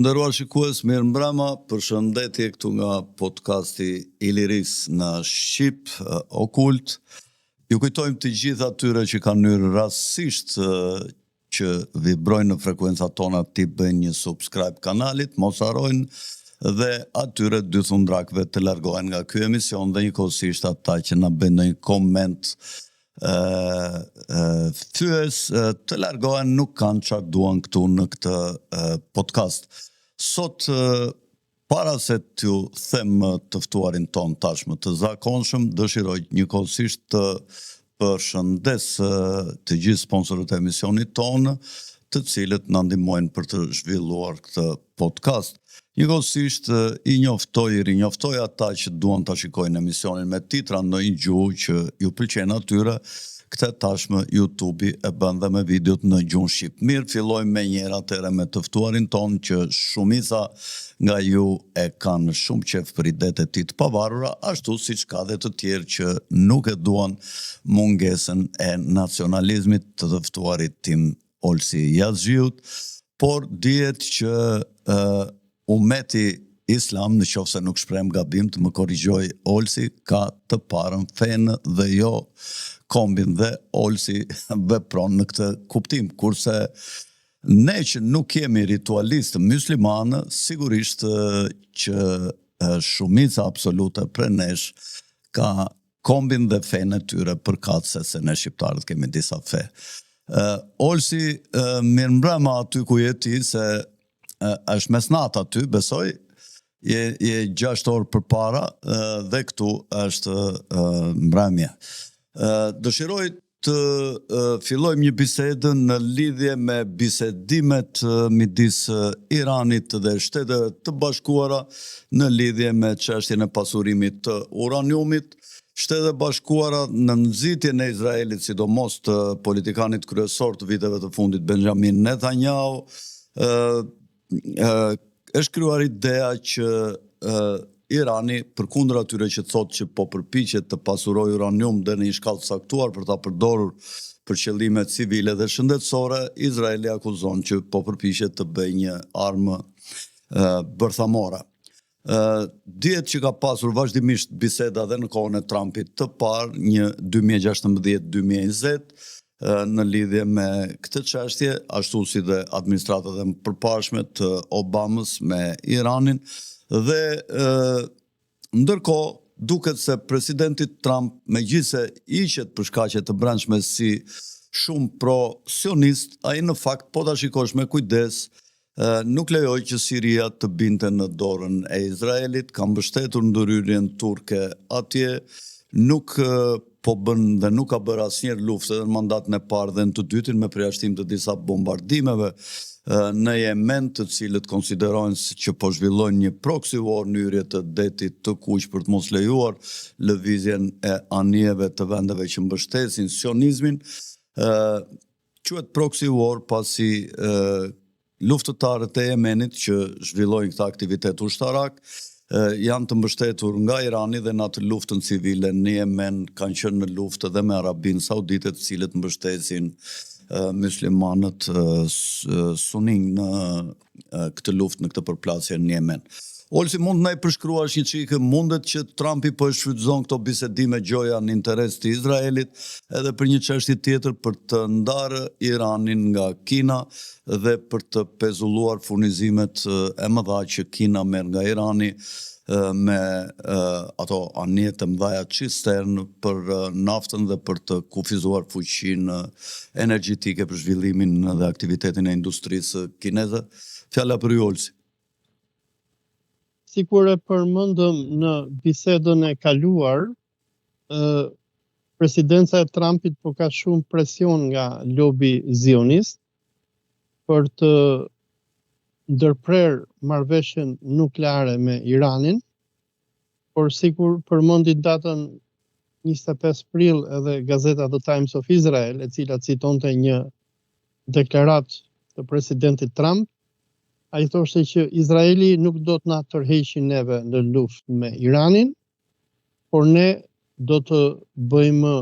nderuar shikues, mirëmbrëma, përshëndetje këtu nga podcasti Iliris në Shqip, Okult. Ju kujtojmë të gjithë atyre që kanë hyrë rastësisht që vibrojnë në frekuencat tona t'i bëjnë një subscribe kanalit, mos harrojnë, dhe atyre dy thundrakëve të largohen nga ky emision dhe njëkohësisht ata që na bëjnë një koment fyes të largohen, nuk kanë çfarë duan këtu në këtë podcast. Sot para se t'ju them të ftuarin ton tashmë të zakonshëm, dëshiroj njëkohësisht të përshëndes të gjithë sponsorët e emisionit tonë, të cilët na ndihmojnë për të zhvilluar këtë podcast. Njëkohësisht rinjoftoj ata që duan ta shikojnë emisionin me titra në një gjuhë që ju pëlqen atyre. Këtë tashmë YouTube-i e bën dhe me videot në gjuhën shqip. Mirë, fillojmë me njëra atëherë me të ftuarin ton që shumica nga ju e kanë shumë qef për idetë e tij të pavarura, ashtu siç ka dhe të tjerë që nuk e duan mungesën e nacionalizmit të ftuarit tim Olsi Yazgjiut, por dihet që umeti islam, në qoftë se nuk shprem gabim, të më korrigjoj Olsi, ka të parën fenë dhe jo kombin, dhe Olsi vepron në këtë kuptim, kurse ne që nuk jemi ritualistë muslimanë, sigurisht që shumica absolute prej nesh ka kombin dhe fenë e tyre përkatëse se ne shqiptarët kemi disa fe. Olsi, mirëmbrëma aty ku je ti, se është mesnat aty, besoj, je 6 orë përpara dhe këtu është mbrëmje. Dëshiroj të fillojmë një bisedë në lidhje me bisedimet midis Iranit dhe Shteteve të Bashkuara në lidhje me çështjen e pasurimit të uraniumit. Shtetet e Bashkuara në nxitjen e Izraelit, sidomos të politikanit kryesor të viteve të fundit Benjamin Netanyahu, është krijuar ideja që Irani, përkundër atyre që thotë që po përpiqet të pasurojë uranium dhe në një shkallë të saktuar për ta përdorur për qëllime civile dhe shëndetësore, Izraeli akuzon që po përpiqet të bëjë një armë bërthamore. Dihet që ka pasur vazhdimisht biseda dhe në kohën e Trumpit të parë, një 2016-2020, në lidhje me këtë çështje, ashtu si dhe administratat e përparshme të Obamës me Iranin, dhe ndërkohë duket se presidenti Trump, megjithëse iqet për shkaqe të brendshme si shumë pro-sionist, ai në fakt po ta shikosh me kujdes, nuk lejoj që Siria të binte në dorën e Izraelit, ka mbështetur ndërhyrjen turke atje, nuk po bën dhe nuk ka bërë asnjëherë luftë në mandatin e parë dhe në të dytin me përjashtim të disa bombardimeve në Yemen, të cilët konsiderojnë që po zhvillojnë një proxy war në hyrje të detit të kuq për të mos lejuar lëvizjen e anijeve të vendeve që mbështesin sionizmin. Quhet proxy war pasi luftëtarët e Yemenit që zhvillojnë këtë aktivitet ushtarak janë të mbështetur nga Irani dhe në atë luftën civile në Yemen kanë qenë në luftë dhe me Arabinë Saudite, të cilët mbështesin muslimanët sunin në këtë luftë, në këtë përplasje në Yemen. Olsi, mund në i përshkruash një çikë, mundet që Trumpi po shfrytëzon këto bisedime gjoja në interes të Izraelit edhe për një çështje tjetër për të ndarë Iranin nga Kina dhe për të pezulluar furnizimet e mëdha që Kina merr nga Irani me ato anije të mëdha cistern për naftën dhe për të kufizuar fuqinë energjetike për zhvillimin dhe aktivitetin e industrisë kineze. Fjala për ju, Olsi. Sikur e përmendëm në bisedën e kaluar, presidenca e Trumpit po ka shumë presion nga lobi zionist për të ndërprer marrëveshjen nukleare me Iranin, por sikur përmendi datën 25 prill edhe gazeta The Times of Israel, e cila citonte një deklaratë të presidentit Trump, ai thoshte që Izraeli nuk do të na tërheqë neve në luftë me Iranin, por ne do të bëjmë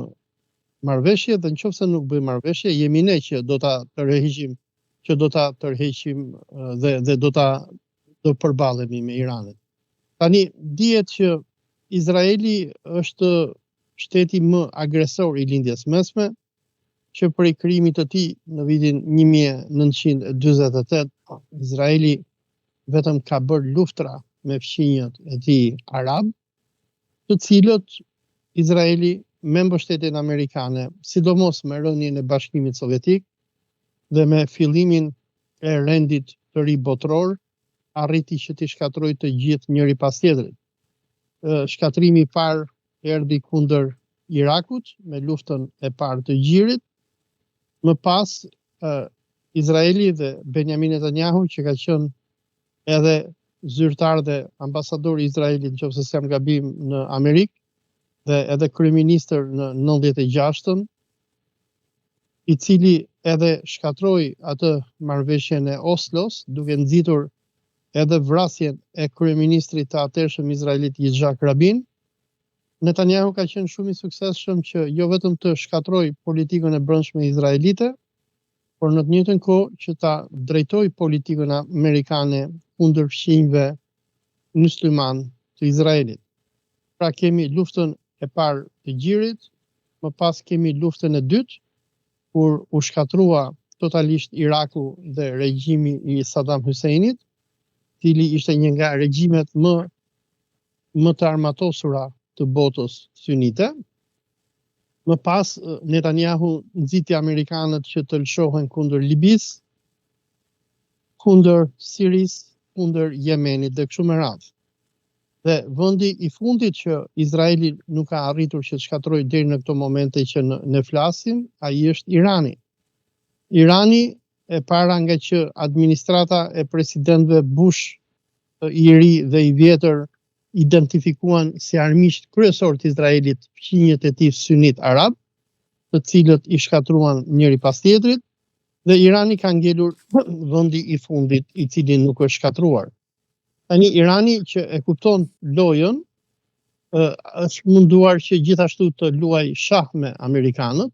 marrëveshje dhe nëse nuk bëjmë marrëveshje, jemi ne që do ta tërheqim, dhe do ta do përballemi me Iranin. Tani dihet që Izraeli është shteti më agresor i lindjes mesme, që prej krijimit të tij në vitin 1948, Izraeli vetëm ka bërë luftra me fqinjët e tij arab, të cilët Izraeli me mbështetjen amerikane, sidomos me rënien e Bashkimit Sovjetik dhe me fillimin e rendit të ri botror, arriti që t'i shkatrojë të gjithë njëri pas tjetrit. Shkatrimi i parë erdhi kundër Irakut me luftën e parë të Gjirit. Më pas Izraeli dhe Benjamin Netanyahu, që ka qenë edhe zyrtar dhe ambasador i Izraelit, nëse s'kam gabim, në Amerikë dhe edhe kryeministër në 96-ën, i cili edhe shkatroi atë marrëveshjen e Oslos, duke nxitur edhe vrasjen e kryeministrit të atëhershëm izraelit Yitzhak Rabin. Netanyahu ka qenë shumë i suksesshëm që jo vetëm të shkatrojë politikën e brendshme izraelite, por në të njëjtën kohë që ta drejtojë politikën amerikane kundër fqinjve musliman të Izraelit. Pra kemi luftën e parë të Gjirit, më pas kemi luftën e dytë, kur u shkatrua totalisht Iraku dhe regjimi i Saddam Huseinit, cili ishte një nga regjimet më të armatosura të botës sunite. Më pas Netanyahu nxiti amerikanët që të lëshohen kundër Libisë, kundër Sirisë, kundër Yemenit dhe kështu me radhë. Dhe vendi i fundit që Izraeli nuk ka arritur që të shkatrojë deri në këto momente që ne flasim, ai është Irani. Irani e para nga që administrata e presidentëve Bush i ri dhe i vjetër identifikuan si armiqt kryesor të Izraelit fqinjët e tij sunit arab, të cilët i shkatruan njëri pas tjetrit, dhe Irani ka ngelur vendi i fundit i cili nuk është shkatruar. Tani Irani që e kupton lojën, është munduar që gjithashtu të luaj shah me amerikanët,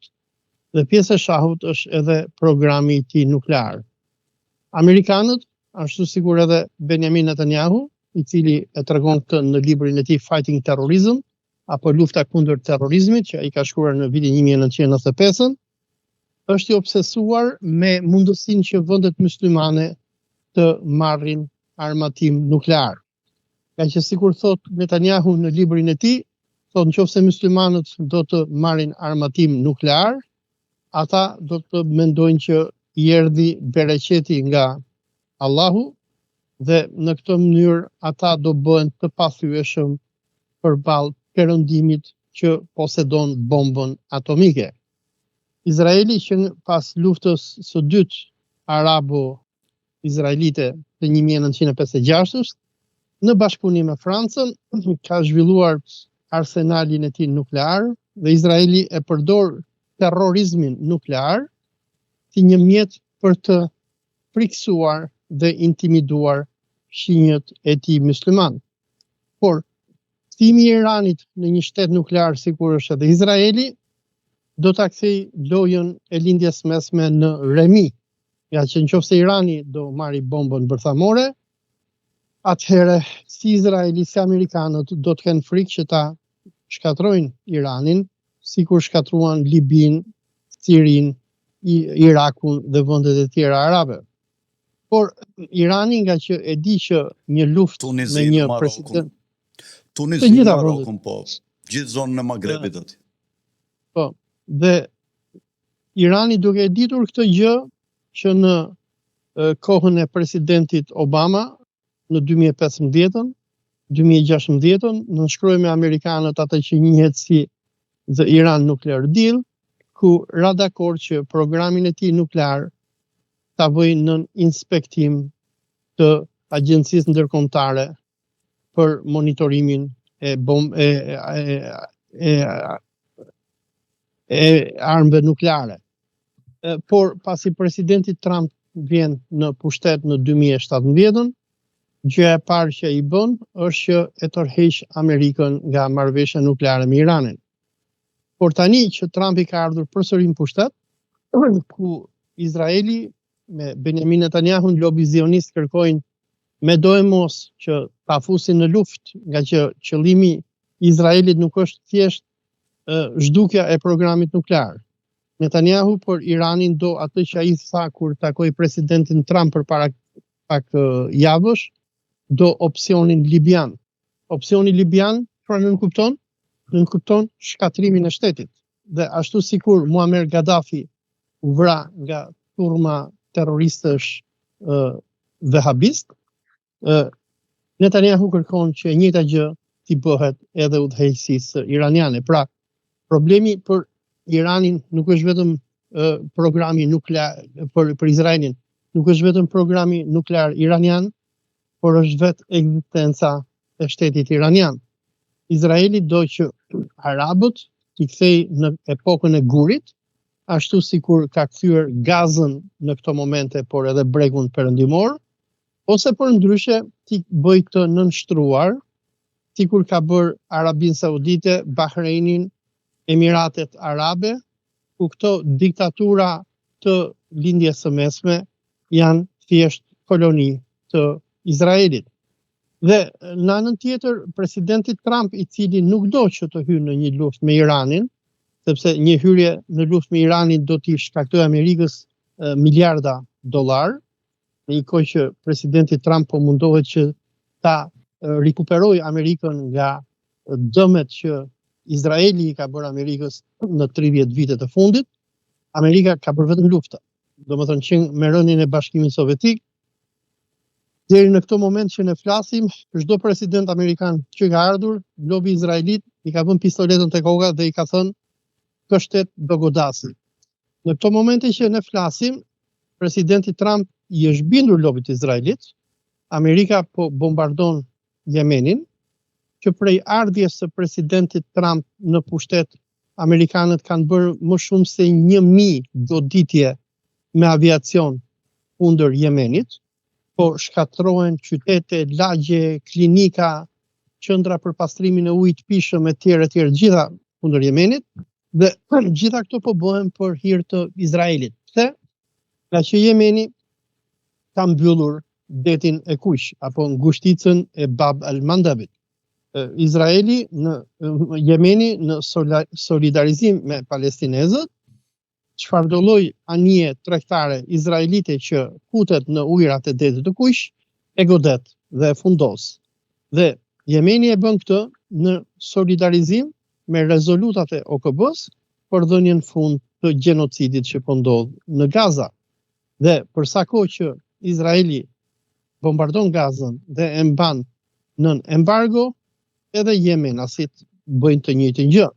dhe pjesë e shahut është edhe programi i tij nuklear. Amerikanët, ashtu sikur edhe Benjamin Netanyahu, i cili e tregon këtë në librin e tij Fighting Terrorism, apo lufta kundër terrorizmit, që ai ka shkruar në vitin 1995, është i obsesuar me mundësinë që vendet muslimane të marrin armatim nuklear. Ka që sikur thot Netanyahu në librin e tij, thot nëse muslimanët do të marrin armatim nuklear, ata do të mendojnë që i erdhi bereqeti nga Allahu, dhe në këtë mënyrë ata do bëhen të pathyeshëm përballë perëndimit që posedon bombën atomike. Izraeli që pas luftës së dytë arabo-izraelite të 1956, në bashkëpunim me Francën, ka zhvilluar arsenalin e tij nuklear dhe Izraeli e përdor terrorizmin nuklear si një mjet për të friksuar dhe intimiduar fqinjët e tij musliman. Por ftimi i Iranit në një shtet nuklear sikur është edhe Izraeli do ta kthejë lojën e lindjes mesme në remi. Ja që nëse Irani do marri bombën bërthamore, atëherë si Izraeli si amerikanët do të kenë frikë që ta shkatrojnë Iranin, sikur shkatruan Libin, Sirin, Irakun dhe vendet e tjera arabe. Por Irani nga që e di që një luftë me një president, Tunisi, Marokun, po, gjithë zonën e Magrebit aty. Po, dhe Irani duke e ditur këtë gjë që në kohën e presidentit Obama në 2015-ën, 2016-ën, nënshkroi me amerikanët atë që njihet si The Iran Nuclear Deal, ku ra dakord që programin e tij nuklear ta bëjnë në inspektim të Agjencisë Ndërkombëtare për monitorimin e armëve nukleare. Por pasi presidenti Trump vjen në pushtet në 2017-ën, gjëja e parë që i bën është që e tërheq Amerikën nga marrëveshja nukleare me Iranin. Por tani që Trumpi ka ardhur përsëri në pushtet, ku Izraeli me Benjamin Netanyahu, lobi zionist, kërkojnë me do e mos që ta fusin në luftë, nga që qëllimi i Izraelit nuk është thjesht zhdukja e programit nuklear. Netanyahu për Iranin do atë që ai tha kur takoi presidentin Trump përpara pak javësh, do opsionin libian. Opsioni libian, çfarë nënkupton? Nënkupton shkatrimin e shtetit. Dhe ashtu sikur Muammar Gaddafi u vra nga turma terroristësh vehabist, Netanyahu kërkon që e njëjta gjë t'i bëhet edhe udhëheqësisë iraniane. Pra, problemi për Iranin nuk është vetëm programi nuklear për Izraelin, nuk është vetëm programi nuklear iranian, por është vetë ekzistenca e shtetit iranian. Izraeli do që arabët t'i kthej në epokën e gurit, ashtu sikur ka kthyer Gazën në këto momente, por edhe bregun perëndimor, ose për ndryshe t'i bëj të nënshtruar, sikur ka bërë Arabinë Saudite, Bahreinin, Emiratet Arabe, ku këto diktatura të lindjes së mesme janë thjesht koloni të Izraelit. Dhe në anën tjetër, presidenti Trump, i cili nuk do që të hyjë në një luftë me Iranin, sepse një hyrje në luftë me Iranin do t'i shkaktojë Amerikës miliarda dollar, në një kohë që presidenti Trump po mundohet që ta rikuperojë Amerikën nga dëmet që Izraeli i ka bërë Amerikës në 30 vitet e fundit. Amerika ka bërë vetëm lufta. Domethënë që me rënien e Bashkimit Sovjetik, deri në këtë moment që ne flasim, çdo president amerikan që ka ardhur, lobi izraelit i ka vënë pistoletën te koka dhe i ka thënë kështet do godasi. Në këto momente që ne flasim, presidenti Trump i është bindur lobit izraelit, Amerika po bombardon Yemenin, që prej ardhjes së presidentit Trump në pushtet, amerikanët kanë bërë më shumë se 1000 goditje me aviacion kundër Yemenit, po shkatrohen qytete, lagje, klinika, qendra për pastrimin e ujit pishëm e tjerë gjitha kundër Yemenit, dhe gjitha këto po bëhen për hir të Izraelit. Pse? Nga që Yemeni ka mbyllur detin e Kuq, apo ngushticën e Bab al-Mandabit. Izraeli në Yemeni në solidarizim me palestinezët, çfarë do lloj anije tregtare izraelite që futet në ujërat e detit të Kuq, e godet dhe e fundos. Dhe Yemeni e bën këtë në solidarizim me rezolutat e OKB-s për dhënien fund të gjenocidit që po ndodh në Gaza. Dhe për sa kohë që Izraeli bombardon Gazën dhe e mban nën embargo, edhe Yemenasit bëjnë të njëjtën gjë.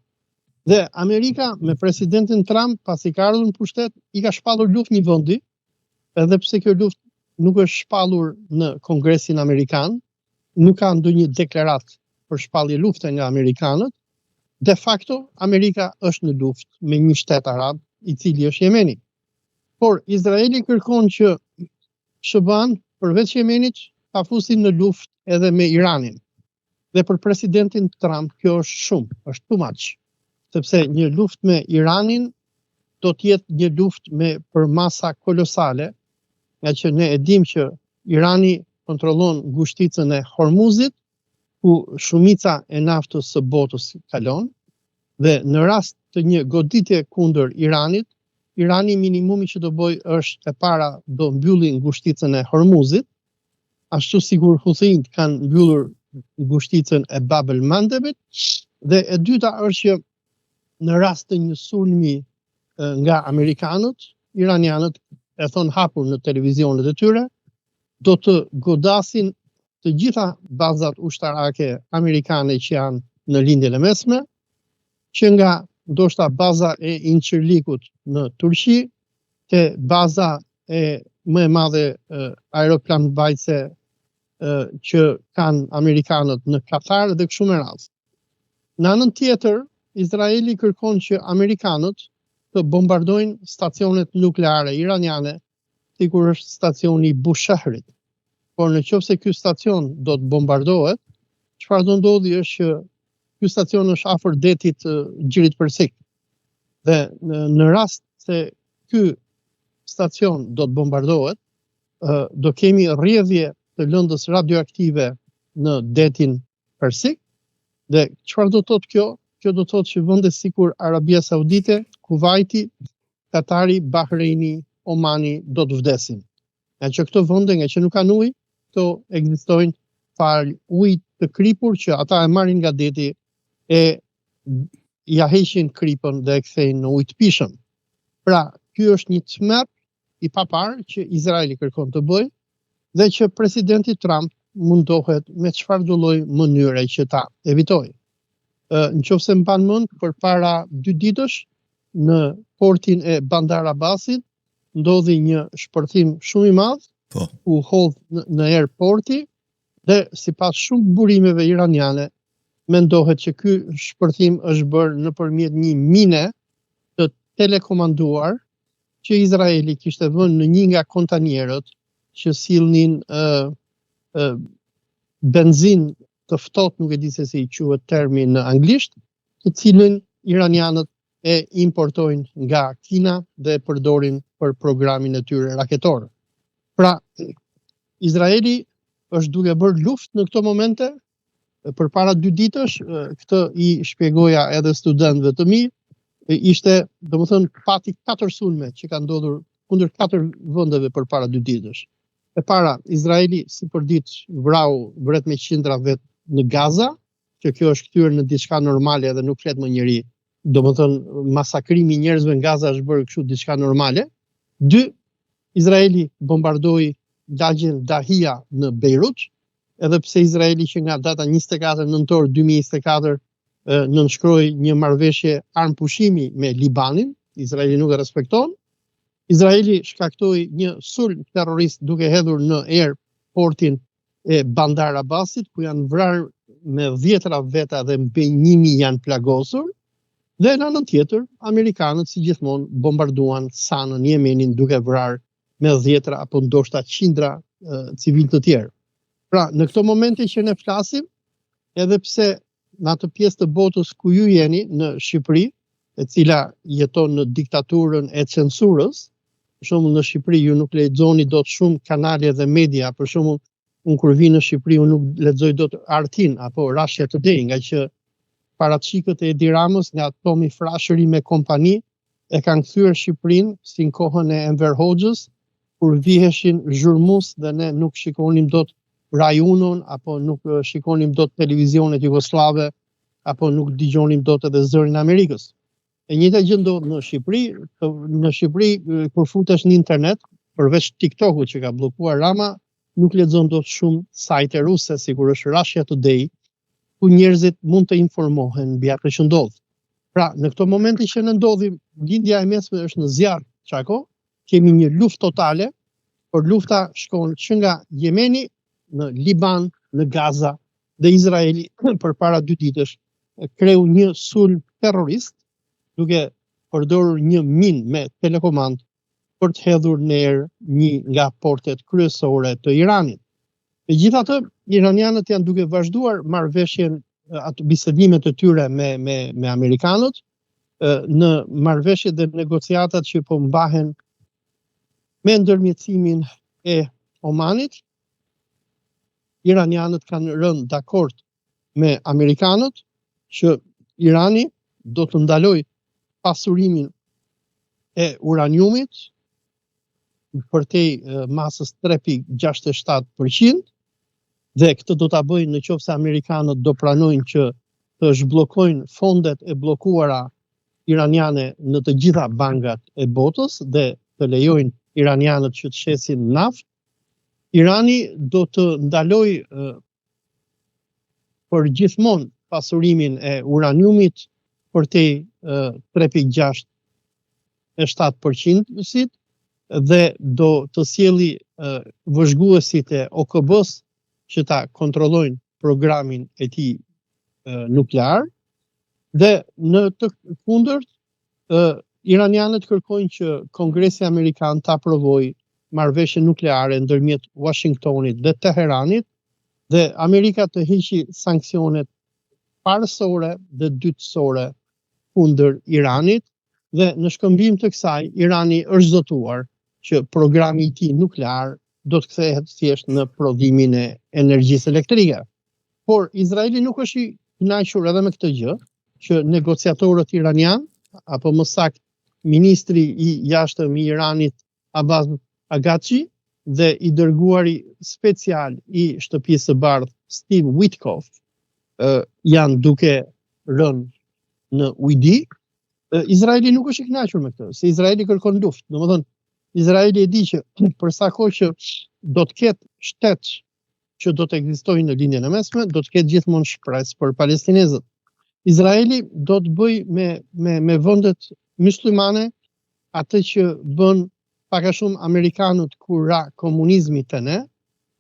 Dhe Amerika me presidentin Trump, pasi ka ardhur në pushtet, i ka shpallur luftë një vendi, edhe pse kjo luftë nuk është shpallur në Kongresin Amerikan, nuk ka ndonjë deklaratë për shpallje lufte nga amerikanët, de facto Amerika është në luftë me një shtet arab, i cili është Yemeni. Por Izraeli kërkon që SBA-n përveç Yemenit ta fusin në luftë edhe me Iranin. Dhe për presidentin Trump kjo është shumë, është too much. Sepse një luftë me Iranin do të jetë një luftë me përmasa kolosale, nga që ne e dim që Irani kontrollon ngushticën e Hormuzit, ku shumica e naftës së botës kalon, dhe në rast të një goditje kundër Iranit, Irani minimumi që do bëj është e para do mbylli ngushticën e Hormuzit, ashtu sigur Huthinjt kanë mbyllur ngushticën e Bab el-Mandebit, dhe e dyta është që në rast të një sulmi nga amerikanët, iranianët e thonë hapur në televizionet e tyre, do të godasin të gjitha bazat ushtarake amerikane që janë në lindjen e mesme, që nga ndoshta baza e Incirlikut në Turqi, te baza e më e madhe aeroplan mbajtëse që kanë amerikanët në Katar dhe kështu me radhë. Në anën tjetër, Izraeli kërkon që amerikanët të bombardojnë stacionet nukleare iraniane, sikur është stacioni i Bushahrit. Por në qoftë se ky stacion do të bombardohet, çfarë do ndodhi është që ky stacion është afër detit Gjirit Persik. Dhe në rast se ky stacion do të bombardohet, do kemi rrjedhje të lëndës radioaktive në detin Persik. Dhe çfarë do të thotë kjo? Kjo do të thotë që vende sikur Arabia Saudite, Kuvaiti, Katari, Bahreini, Omani do të vdesin. Nga që këto vende, nga që nuk kanë ujë, këto ekzistojnë fal ujë të kripur që ata e marrin nga deti e ja heqin kripën dhe e kthejnë në ujë të pishëm. Pra, ky është një tmerr i paparë që Izraeli kërkon të bëjë dhe që presidenti Trump mundohet me çfarëdo lloj mënyre që ta evitojë. Nëse mban mend, përpara 2 ditësh në portin e Bandar Abbasit ndodhi një shpërthim shumë i madh, u hodh në erë porti dhe sipas shumë burimeve iraniane mendohet që ky shpërthim është bërë nëpërmjet një mine të telekomanduar që Izraeli kishte vënë në një nga kontanierët që sillnin benzin të ftohtë, nuk e di se si quhet termi në anglisht, të cilën iranianët e importojnë nga Kina dhe e përdorin për programin e tyre raketor. Pra, Izraeli është duke bërë luftë në këto momente. Përpara 2 ditësh, këtë i shpjegoja edhe studentëve të mi, ishte, domethënë, pati 4 sulme që kanë ndodhur kundër 4 vendeve përpara 2 ditësh. E para, Izraeli si përditë vret me qindra vet në Gaza, që kjo është kthyer në diçka normale dhe nuk flet më njëri. Domethënë, masakrimi i njerëzve në Gaza është bërë kështu diçka normale. 2, Izraeli bombardoi lagjen Dahia në Beirut, edhe pse Izraeli që nga data 24 nëntor 2024 nënshkroi një marrëveshje armpushimi me Libanin, Izraeli nuk e respekton. Izraeli shkaktoi një sulm terrorist duke hedhur në erë portin e Bandar Abbasit, ku janë vrarë me 10 veta dhe mbi 1000 janë plagosur. Dhe në anën tjetër, amerikanët si gjithmonë bombarduan Sanën, Yemenin, duke vrarë me 10 apo ndoshta qindra civil të tjerë. Pra, në këto momente që ne flasim, edhe pse në atë pjesë të botës ku ju jeni në Shqipëri, e cila jeton në diktaturën e censurës, për shembull në Shqipëri ju nuk lexoni dot shumë kanale dhe media, për shembull unë kur vi në Shqipëri unë nuk lexoj dot Artin apo Russia Today, nga që paraqikët e Edi Ramës nga Tomi Frashëri me kompani e kanë kthyer Shqipërinë si në kohën e Enver Hoxhës, kur viheshin zhurmus dhe ne nuk shikonim dot Rajunon, apo nuk shikonim dot televizionet jugoslave, apo nuk dëgjonim dot edhe Zërin e Amerikës. E njëjta gjë ndodh në Shqipëri. Në Shqipëri kur futesh në internet, përveç TikTokut që ka bllokuar Rama, nuk lexon dot shumë sajte ruse, sikur është Russia Today, ku njerëzit mund të informohen mbi atë që ndodh. Pra, në këto momente që ne ndodhim, lindja e mesme është në zjarr, çako, kemi një luftë totale, por lufta shkon që nga Jemeni në Liban, në Gaza dhe Izraeli përpara 2 ditësh kreu një sulm terrorist duke përdorur një minë me telekomand për të hedhur në erë një nga portet kryesore të Iranit. Megjithatë, iranianët janë duke vazhduar marrëveshjen, ato bisedimet e tyre me amerikanët, në marrëveshjet dhe negociatat që po mbahen me ndërmjetësimin e Omanit. Iranianët kanë rënë dakord me amerikanët që Irani do të ndalojë pasurimin e uraniumit përtej masës 3.67% dhe këtë do ta bëjnë nëse amerikanët do pranojnë që të zhbllokojnë fondet e bllokuara iraniane në të gjitha bankat e botës dhe të lejojnë iranianët që të shesin naftë. Irani do të ndalojë për gjithmonë pasurimin e uraniumit përtej 3.67% dhe do të sjellë vëzhguesit e OKB-s që ta kontrollojnë programin e tij nuklear dhe në të kundërt iranianët kërkojnë që Kongresi Amerikan ta aprovojë marrëveshje nukleare ndërmjet Washingtonit dhe Teheranit dhe Amerika të heqë sanksionet parësore dhe dytësore kundër Iranit dhe në shkëmbim të kësaj Irani është zotuar që programi i tij nuklear do të kthehet thjesht në prodhimin e energjisë elektrike. Por Izraeli nuk është i kënaqur edhe me këtë gjë, që negociatorët iranian, apo më saktë ministri i jashtëm i Iranit Abbas Araghchi dhe i dërguari special i Shtëpisë së Bardhë Steve Witkoff janë duke rënë në ujdi. Izraeli nuk është i kënaqur me këtë, se Izraeli kërkon luftë. Domethënë, Izraeli e di që për sa kohë që do të ketë shtet që do të ekzistojë në linjën e mesme, do të ketë gjithmonë shpresë për palestinezët. Izraeli do të bëjë me vendet myslimane atë që bën pak a shumë amerikanët kur ra komunizmi te ne,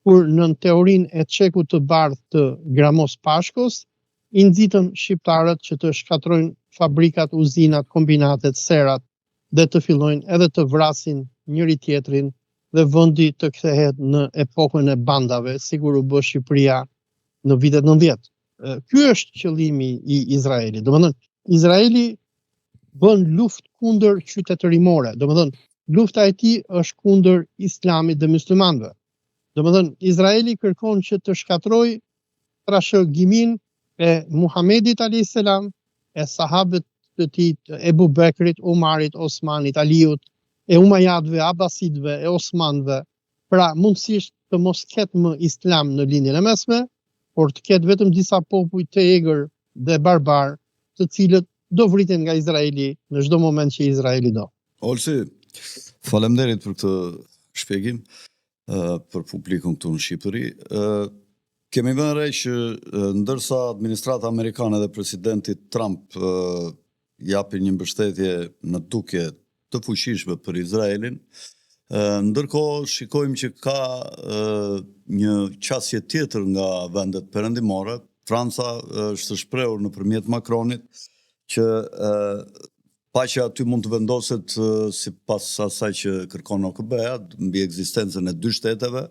kur në teorinë e çekut të bardhë të Gramos Pashkos i nxitën shqiptarët që të shkatrojnë fabrikat, uzinat, kombinatet, serat dhe të fillojnë edhe të vrasin njëri tjetrin dhe vendi të kthehet në epokën e bandave, sikur u bë Shqipëria në vitet 90. Ky është qëllimi i Izraelit. Domethënë, Izraeli bën luftë kundër qytetërimore. Domethënë, lufta e tij është kundër islamit dhe muslimanëve. Domethënë, Izraeli kërkon që të shkatrojë trashëgimin e Muhamedit alayhis salam, e sahabët të tij, Ebu Bekrit, Umarit, Osmanit, Aliut, e Umayyadëve, Abbasidëve, e Osmanëve. Pra, mundësisht të mos ketë më islam në linjën e mesme, por të ketë vetëm disa popull të egër dhe barbar, të cilët do vriten nga Izraeli në çdo moment që Izraeli do. Olsi, faleminderit për këtë shpjegim për publikun këtu në Shqipëri. Kemi vënë re që ndërsa administrata amerikane dhe presidenti Trump japin një mbështetje në dukje të fuqishme për Izraelin, ndërkohë shikojmë që ka një qasje tjetër nga vendet perëndimore. Franca është shprehur nëpërmjet Macronit që paqja aty mund të vendoset sipas asaj që kërkon OKB-ja mbi ekzistencën e 2 shteteve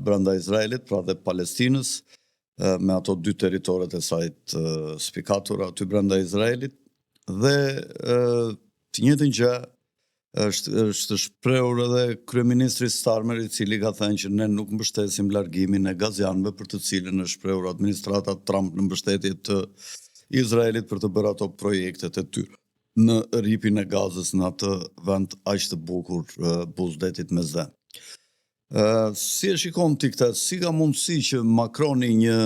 brenda Izraelit, pra dhe Palestinës, me ato 2 territoret e saj të spikatura aty brenda Izraelit, dhe të njëjtën gjë është shprehur edhe kryeministri Starmer, i cili ka thënë që ne nuk mbështesim largimin e gazianëve, për të cilën është shprehur administrata Trump në mbështetje të Izraelit për të bërë ato projektet e tyre në rripin e Gazës, në atë vend aq të bukur buzdetit Mesdhe. Si e shikon ti këtë? Si ka mundësi që Macroni, një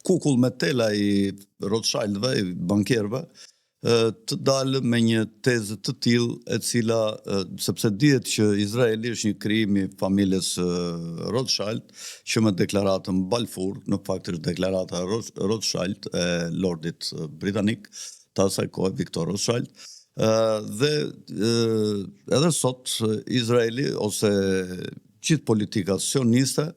kukull me tela i Rothschildëve, i bankierëve, të dalë me një tezë të tillë, e cila, sepse dihet që Izraeli është një krijim i familjes Rothschild, që me deklaratën Balfour, në fakt është deklarata Rothschild e lordit britanik, të asaj kohë Viktor Rothschild, dhe edhe sot Izraeli ose gjithë politika sioniste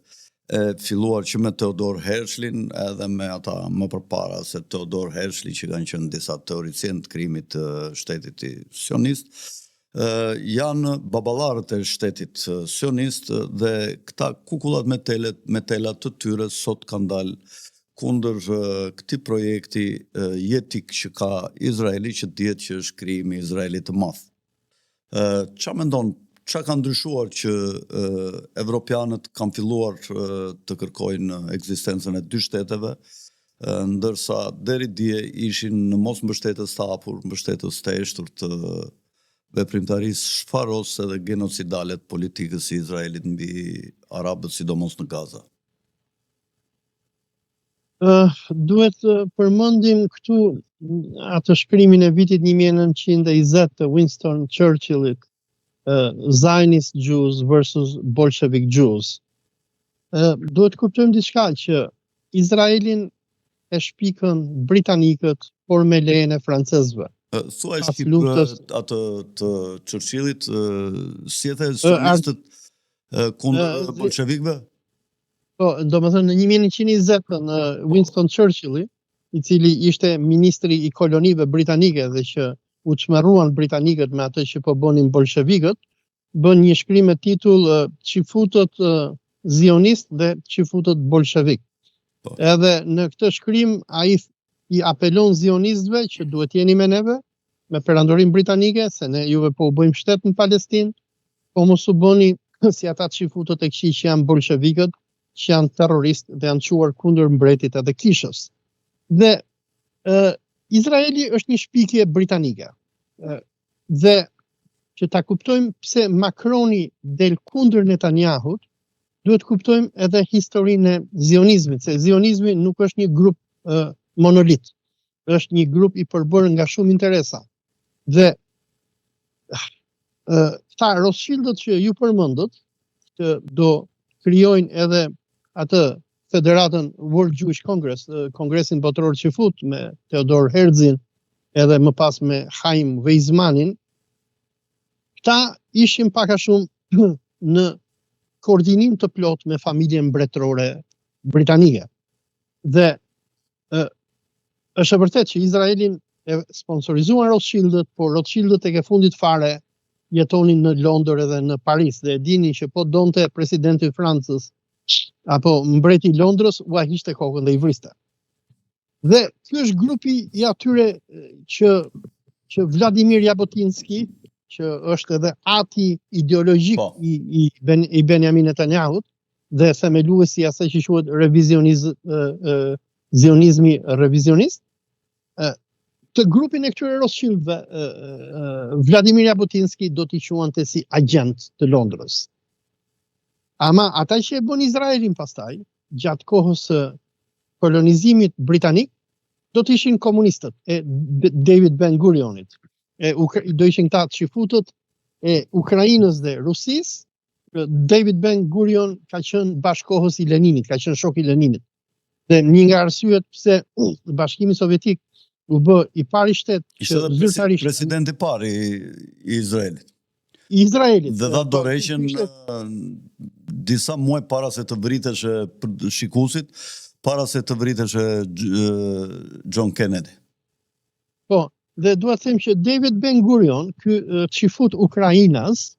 e filluar që me Theodor Herzlin, edhe me ata më përpara se Theodor Herzli, që kanë qenë disa teorician të krijimit të shtetit sionist, janë baballarët e shtetit sionist, dhe këta kukullat me telat të tyre sot kanë dalë kundër këtij projekti jetik që ka Izraeli, që dihet që është krijimi i Izraelit të madh. Ç'a mendon? Ç'a ka ndryshuar që evropianët kanë filluar të kërkojnë ekzistencën e 2 shteteve, ndërsa deri dje ishin në mos mbështetës të hapur, mbështetës të eshtur të veprimtarisë shfarose dhe genocidale të politikës së Izraelit mbi arabët, sidomos në Gaza? Duhet përmendim këtu atë shkrimin e vitit 1920 të Winston Churchillit, Zionist Jews versus Bolshevik Jews. Duhet kuptojmë diçka, që Izraelin e shpikën britanikët, por me lejen e francezëve. Thuaj Shqip atë të Churchillit, si e the sionistët kundër bolshevikëve? Po, domethënë në 1920 në Winston Churchilli, i cili ishte ministri i kolonive britanike dhe që u çmerruan britanikët me atë që po bënin bolshevikët, bën një shkrim me titull Çifutët zionist dhe Çifutët bolshevik. Edhe në këtë shkrim ai i apelon zionistëve që duhet jeni me neve, me perandorin britanike, se ne juve po u bëjmë shtet në Palestinë, po mos u bëni si ata çifutët e këqij që janë bolshevikët, që janë terroristë dhe janë quar kundër mbretit edhe kishës. Dhe Izraeli është një shpikje britanike. Dhe që ta kuptojmë pse Macroni del kundër Netanyahut, duhet kuptojmë edhe historinë e zionizmit, se zionizmi nuk është një grup monolit, është një grup i përbërë nga shumë interesa. Dhe këta Rothschildët që ju përmendët, që do krijojnë edhe atë federatën World Jewish Congress, kongresin botëror qifut me Theodor Herzlin, edhe më pas me Chaim Weizmannin, këta ishin pak a shumë në koordinim të plot me familjen mbretërore britanike. Dhe është e vërtet që Izraelin e sponsorizuan Rothschildët, por Rothschildët e ke fundit fare jetonin në Londër edhe në Paris, dhe dini që po donte presidenti i Francës apo mbreti i Londrës, ua hiqte kokën dhe i vriste. Dhe ky është grupi i atyre që Vladimir Jabotinski, që është edhe ati ideologjik i Benjamin Netanyahut dhe themeluesi i asaj që quhet zionizmi revizionist, të grupin e këtyre Rothschildëve, Vladimir Jabotinski do t'i quante si agent të Londrës. Ama ata që e bën Izraelin pastaj, gjatë kohës së kolonizimit britanik, do të ishin komunistët e David Ben Gurionit. Do ishin këta çifutët e Ukrainës dhe Rusisë. David Ben Gurion ka qenë bashkohës i Leninit, ka qenë shok i Leninit. Dhe një nga arsyet pse Bashkimi Sovjetik u bë i pari shtet që zyrtarisht presidenti i parë i Izraelit. Dhe dha dorëheqjen disa muaj para se të vritesh shikuesit, para se të vritesh John Kennedy. Po, dhe dua të them që David Ben Gurion, ky çifut Ukrainas,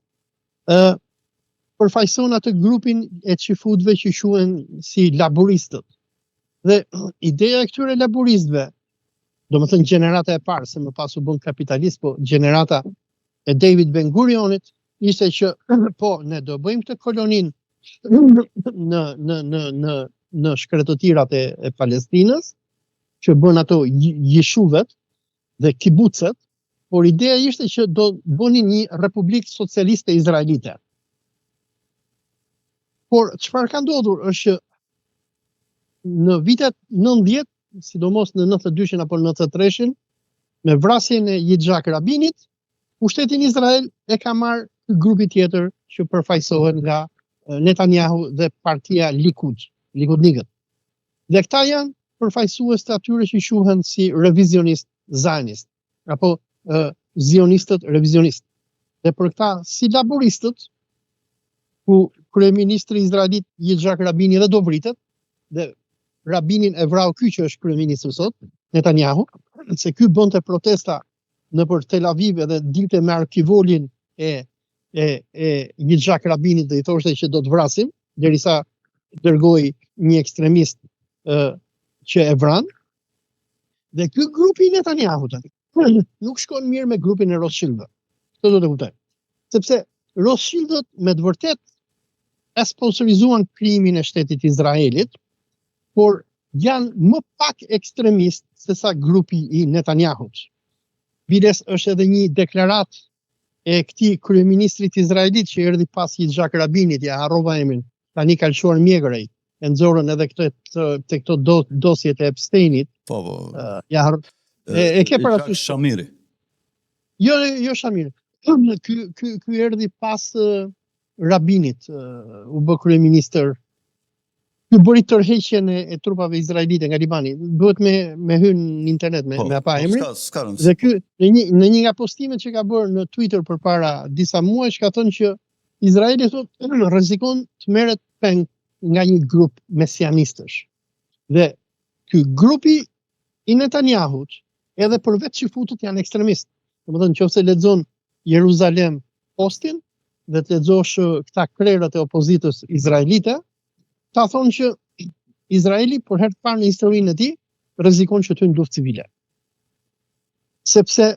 përfaqëson atë grupin e çifutëve që quhen si laboristët. Dhe ideja e këtyre laboristëve, domethënë gjenerata e parë, se më pas u bën kapitalist, po gjenerata e David Ben Gurionit ishte që po ne do bëjmë këtë kolonin në shkretëtirat e Palestinës, që bën ato jeshuvet dhe kibucet, por ideja ishte që do bënin një republikë socialiste izraelite. Por çfarë ka ndodhur është që në vitet 90, sidomos në 92-shin apo 93-shin, me vrasjen e Yitzhak Rabinit, pushtetin Izrael e ka marrë grupi tjetër që përfaqësohen nga Netanyahu dhe partia Likudnikët. Dhe këta janë përfaqësues të atyre që quhen si revizionist zionist, apo zionistët revizionist. Dhe për këta si laboristët, ku kryeministri izraelit Yitzhak Rabini dhe do vritet, dhe Rabinin e vrau ky që është kryeministri sot, Netanyahu, se ky bënte protesta nëpër Tel Aviv dhe dilte me arkivolin e Yitzhak Rabinit dhe i thoshte që do të vrasim, derisa dërgoi një ekstremist që e vran. Dhe ky grupi i Netanyahut nuk shkon mirë me grupin e Rothschildëve. Këtë do të kuptoj. Sepse Rothschildët me të vërtet e sponsorizuan krimin e shtetit Izraelit, por janë më pak ekstremist se sa grupi i Netanyahut. Biles është edhe një deklarat e këtij kryeministrit izraelit që erdhi pas Yitzhak Rabinit, ja harrova emrin, tani ka lëshuar mjegrej, e nxorën edhe këto dosjet e Epsteinit. Po. E ke parasysh Shamiri. Jo Shamiri. Ky erdhi pas Rabinit, u bë kryeministër. Ky bëri tërheqjen e trupave izraelite nga Libani. Duhet me hyrë në internet me apa emrin. Dhe ky në një nga postimet që ka bërë në Twitter përpara disa muajsh ka thënë që Izraeli thotë rrezikon të merret peng nga një grup mesianistësh. Dhe ky grupi i Netanyahut, edhe për vetë çifutët janë ekstremistë. Domethënë nëse lexon Jeruzalem Postin dhe të lexosh këta krerët e opozitës izraelite, ta thonë që Izraeli për herë të parë në historinë e tij rrezikon që të hyjë në luftë civile. Sepse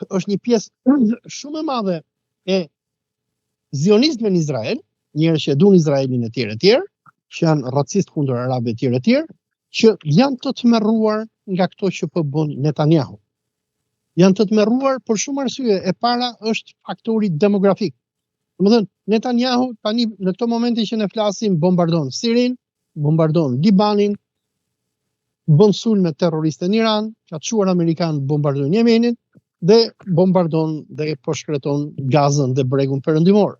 është një pjesë shumë e madhe e zionistëve në Izrael njerëz që e duan Izraelin e tjerë, që janë racist kundër arabëve e tjerë, që janë të tmerruar nga këto që po bën Netanyahu. Janë të tmerruar për shumë arsye. E para është faktori demografik. Domethënë, Netanyahu tani në këto momente që ne flasim bombardon Sirin, bombardon Libanin, bën sulme terroriste në Iran, ka çuar amerikan bombardojnë Yemenin dhe bombardon dhe po shkreton Gazën dhe bregun perëndimor.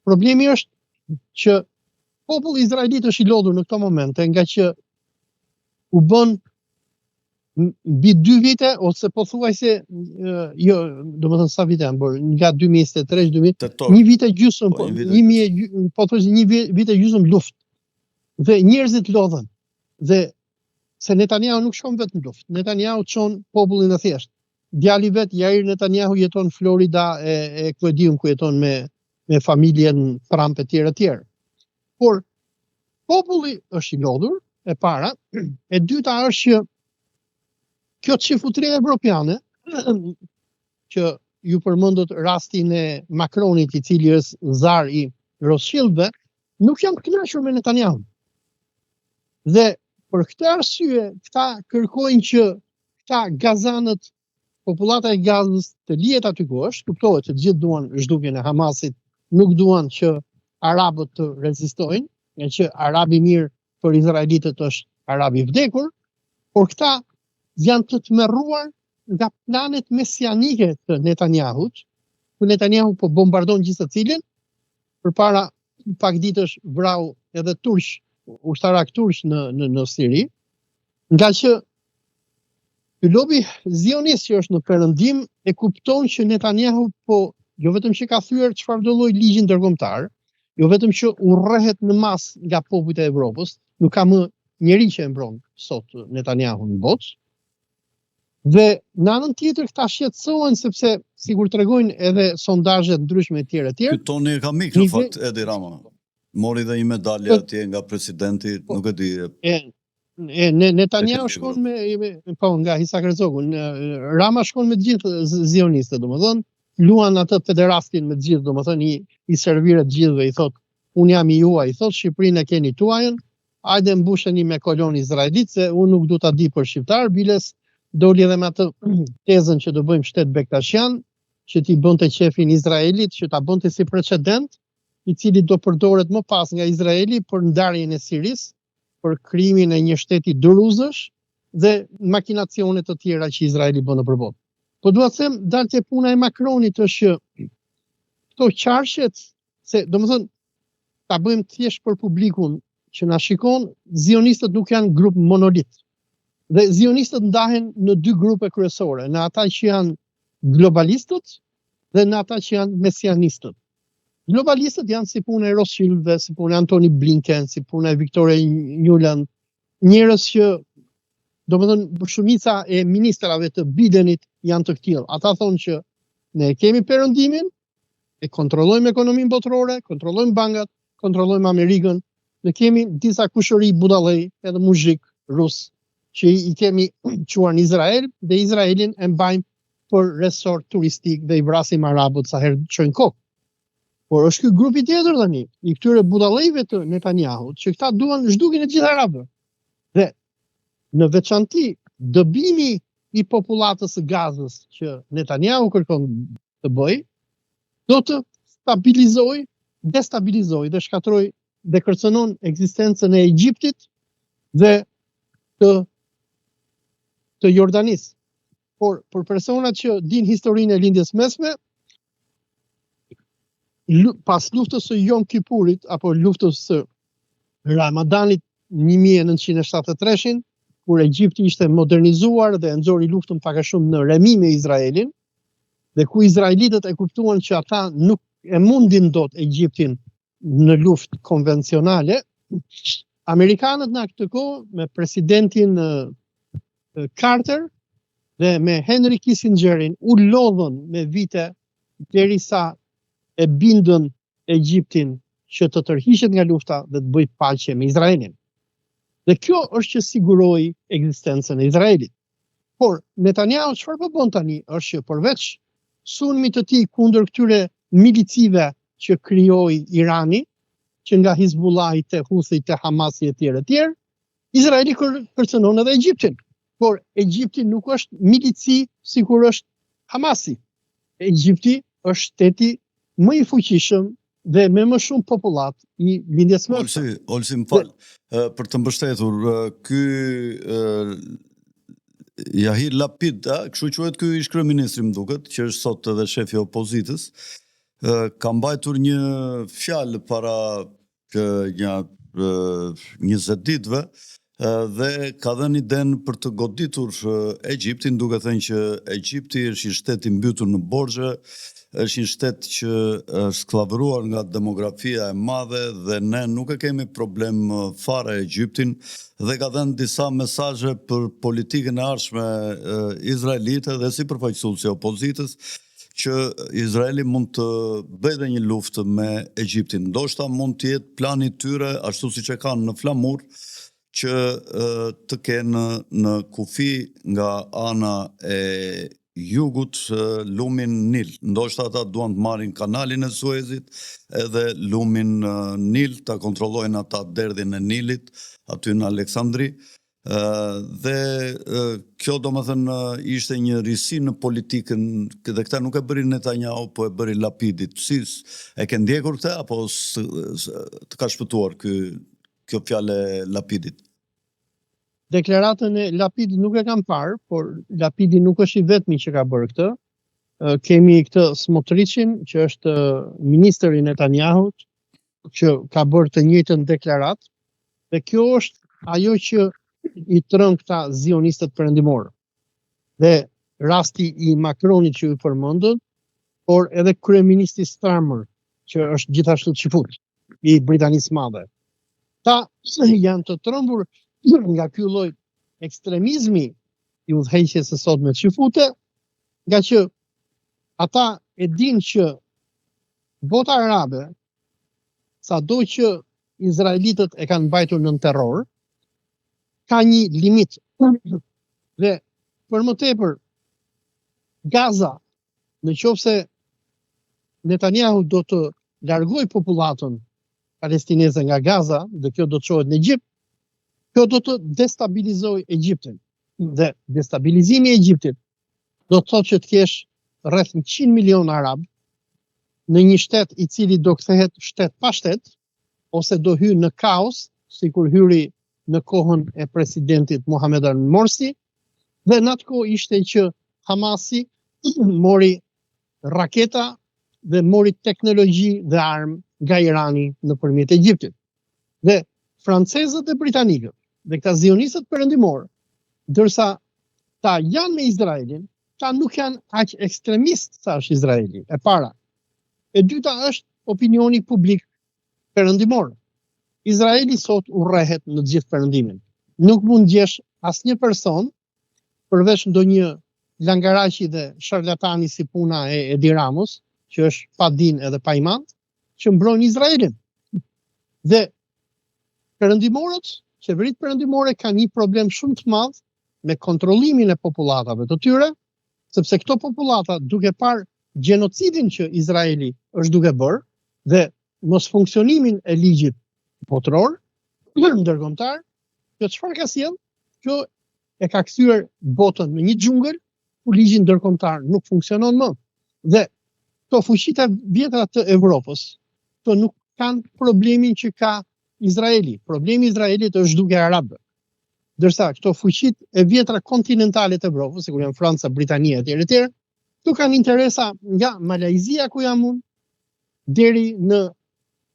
Problemi është që populli izraelit është i lodhur në këto momente nga që u bën mbi 2 vite ose pothuajse jo, domethënë sa vite janë bërë, nga 2023-2000, një vit e gjysmë, pothuajse një vit e gjysmë luftë. Dhe njerëzit lodhen. Dhe se Netanyahu nuk shkon vetëm në luftë. Netanyahu çon popullin e thjeshtë. Djali vet Yair Netanyahu jeton në Florida e ku e diun ku jeton me familjen Trump e tjerë. Por populli është i lodhur, e para, e dyta është që kjo çifutria evropiane që ju përmendët rastin e Macronit i cili është zar i Rothschildëve, nuk janë të kënaqur me Netanyahu. Dhe për këtë arsye, këta kërkojnë që këta gazanët, popullata e Gazës të lihet aty ku është, kuptohet që të gjithë duan zhdukjen e Hamasit, nuk duan që arabët të rezistojnë, nga që arabi mirë për izraelitët është arabi vdekur, por këta janë të tmerruar nga planet mesianike të Netanyahut, ku Netanyahu po bombardon gjithë secilin, përpara pak ditësh vrau edhe turq, ushtarak turq në Siri, nga që ky lobi zionist që është në perëndim e kupton që Netanyahu po jo vetëm që ka thyer çfarë do lloj ligji ndërkombëtar, jo vetëm që urrëhet në masë nga popujt e Evropës, nuk ka më njeri që e mbron sot Netanyahu në botë. Dhe në anën tjetër këta shqetësohen sepse sikur tregojnë edhe sondazhe ndryshme e tjera. Ky toni e ka mik në fakt Edi Rama. Mori dhe një medalje atje nga presidenti, nuk e di. Netanyahu shkon po nga Isak Herzog, Rama shkon me të gjithë zionistët, domethënë luan atë federastin me të gjithë, domethënë i serviret të gjithëve, i thot unë jam i juaj, i thot Shqipërinë e keni tuajën, hajde mbusheni me kolon izraelit se unë nuk du ta di për shqiptar, biles doli edhe me atë tezën që do bëjmë shtet Bektashian, që t'i bënte qefin Izraelit, që ta bënte si precedent, i cili do përdoret më pas nga Izraeli për ndarjen e Siris, për krimin e një shteti doruzësh dhe makinacione të tjera që Izraeli bën nëpër botë. Po dua të them, dalte puna e Macronit është që këto qarqet, se domethënë ta bëjmë thjesht për publikun që na shikon, zionistët nuk janë grup monolit. Dhe zionistët ndahen në 2 grupe kryesore, në ata që janë globalistët dhe në ata që janë mesianistët. Globalistët janë si puna e Rothschildëve, si puna e Antony Blinken, si puna e Victoria Nuland, njerëz që domethënë shumica e ministrave të Bidenit janë të tillë. Ata thonë që ne kemi perëndimin, e kontrollojmë ekonominë botërore, kontrollojmë bankat, kontrollojmë Amerikën, ne kemi disa kushëri budallëj edhe muzhik rus që i kemi quar në Izrael dhe Izraelin e mbajmë për resort turistik dhe i vrasim arabët sa herë çojnë kokë. Por është ky grupi tjetër tani, i këtyre budallëjve të Netanyahut, që këta duan zhdukjen e gjithë arabëve. Dhe në veçanti dëbimi i popullatës së Gazës që Netanyahu kërkon të bëjë, do të stabilizojë, destabilizojë dhe shkatërrojë dhe kërcënon ekzistencën e Egjiptit dhe të Jordanisë. Por për personat që din historinë e lindjes mesme, pas luftës së Yom Kippurit apo luftës së Ramadanit 1973, kur Egjipti ishte modernizuar dhe nxori luftën pak a shumë në remi me Izraelin, dhe ku izraelitët e kuptuan që ata nuk e mundin dot Egjiptin në luftë konvencionale, amerikanët në këtë kohë me presidentin Carter dhe me Henry Kissingerin u lodhën me vite derisa e bindën Egjiptin që të tërhiqet nga lufta dhe të bëjë paqe me Izraelin. Dhe kjo është që siguroi ekzistencën e Izraelit. Por Netanyahu çfarë po bën tani është që përveç sulmit të tij kundër këtyre milicive që krijoi Irani, që nga Hizbullahi te Huthi te Hamasi e tjerë, Izraeli kërcënon edhe Egjiptin. Por Egjipti nuk është milici sikur është Hamasi. Egjipti është shteti më i fuqishëm dhe me më shumë popullat i lindjes së Olsi, më fal, për të mbështetur, ky Yahir Lapid, kështu quhet ky ish kryeministri më duket, që është sot edhe shefi i opozitës, ka mbajtur një fjalë para një 20 ditëve dhe ka dhënë idenë për të goditur Egjiptin, duke thënë që Egjipti është një shtet i mbytur në borxhe, është një shtet që është skllavëruar nga demografia e madhe dhe ne nuk e kemi problem fare Egjiptin, dhe ka dhënë disa mesazhe për politikën e ardhshme izraelite dhe si përfaqësuesi i opozitës që Izraeli mund të bëjë dhe një luftë me Egjiptin. Ndoshta mund të jetë plani i tyre ashtu siç e kanë në flamur, që të kenë në kufi nga ana e jugut lumin Nil. Ndoshta ata duan të marrin kanalin e Suezit edhe lumin Nil, ta kontrollojnë ata derdhin e Nilit aty në Aleksandri. Dhe kjo do më thënë ishte një risi në politikën, dhe këta nuk e bëri Netanyahu, po e bëri Lapidit. Si e ke ndjekur këte, apo të ka shpëtuar kjo fjale Lapidit? Deklaratën e Lapidit nuk e kam parë, por Lapidi nuk është i vetmi që ka bërë këtë. Kemi këtë Smotrichin, që është ministri i Netanyahut, që ka bërë të njëjtën deklaratë, dhe kjo është ajo që i trën këta zionistët perëndimorë. Dhe rasti i Macronit që ju përmendën, por edhe kryeministri Starmer, që është gjithashtu çifut i Britanisë së Madhe. Ta janë të trembur nga ky lloj ekstremizmi i udhëheqjes së sotme çifute, nga që ata e dinë që bota arabe, sado që izraelitët e kanë mbajtur nën terror, ka një limit. Dhe për më tepër, Gaza, në qoftë se Netanyahu do të largoj popullatën palestineze nga Gaza, dhe kjo do të çohet në Egjipt, kjo do të destabilizojë Egjiptin. Dhe destabilizimi i Egjiptit do të thotë që të kesh rreth 100 milion arab në një shtet i cili do kthehet shtet pa shtet, ose do hyjë në kaos, sikur hyri në kohën e presidentit Mohamed al-Morsi, dhe në atë kohë ishte që Hamasi mori raketa dhe mori teknologji dhe armë nga Irani nëpërmjet Egjiptit. Dhe francezët e britanikët dhe këta zionistët perëndimorë, ndërsa ta janë me Izraelin, ta nuk janë aq ekstremist sa është Izraeli, e para. E dyta është opinioni publik perëndimor. Izraeli sot urrehet në gjithë perëndimin. Nuk mund gjesh asnjë person, përveç ndonjë langaraqi dhe sharlatani si puna e Edi Ramos, që është pa din edhe pa iman, që mbrojnë Izraelin. Dhe perëndimorët, qeveritë perëndimore kanë një problem shumë të madh me kontrollimin e popullatave të tyre, sepse këto popullata, duke parë gjenocidin që Izraeli është duke bërë dhe mos funksionimin e ligjit botëror, ndërkombëtar, kjo çfarë ka sjellë? Kjo e ka kthyer botën në një xhungël ku ligji ndërkombëtar nuk funksionon më. Dhe këto fuqitë vjetra të Evropës, këto nuk kanë problemin që ka Izraeli. Problemi i Izraelit është duke arabë. Ndërsa këto fuqitë e vjetra kontinentale të Evropës, sikur janë Franca, Britania etj., këtu kanë interesa nga Malajzia ku jam unë, deri në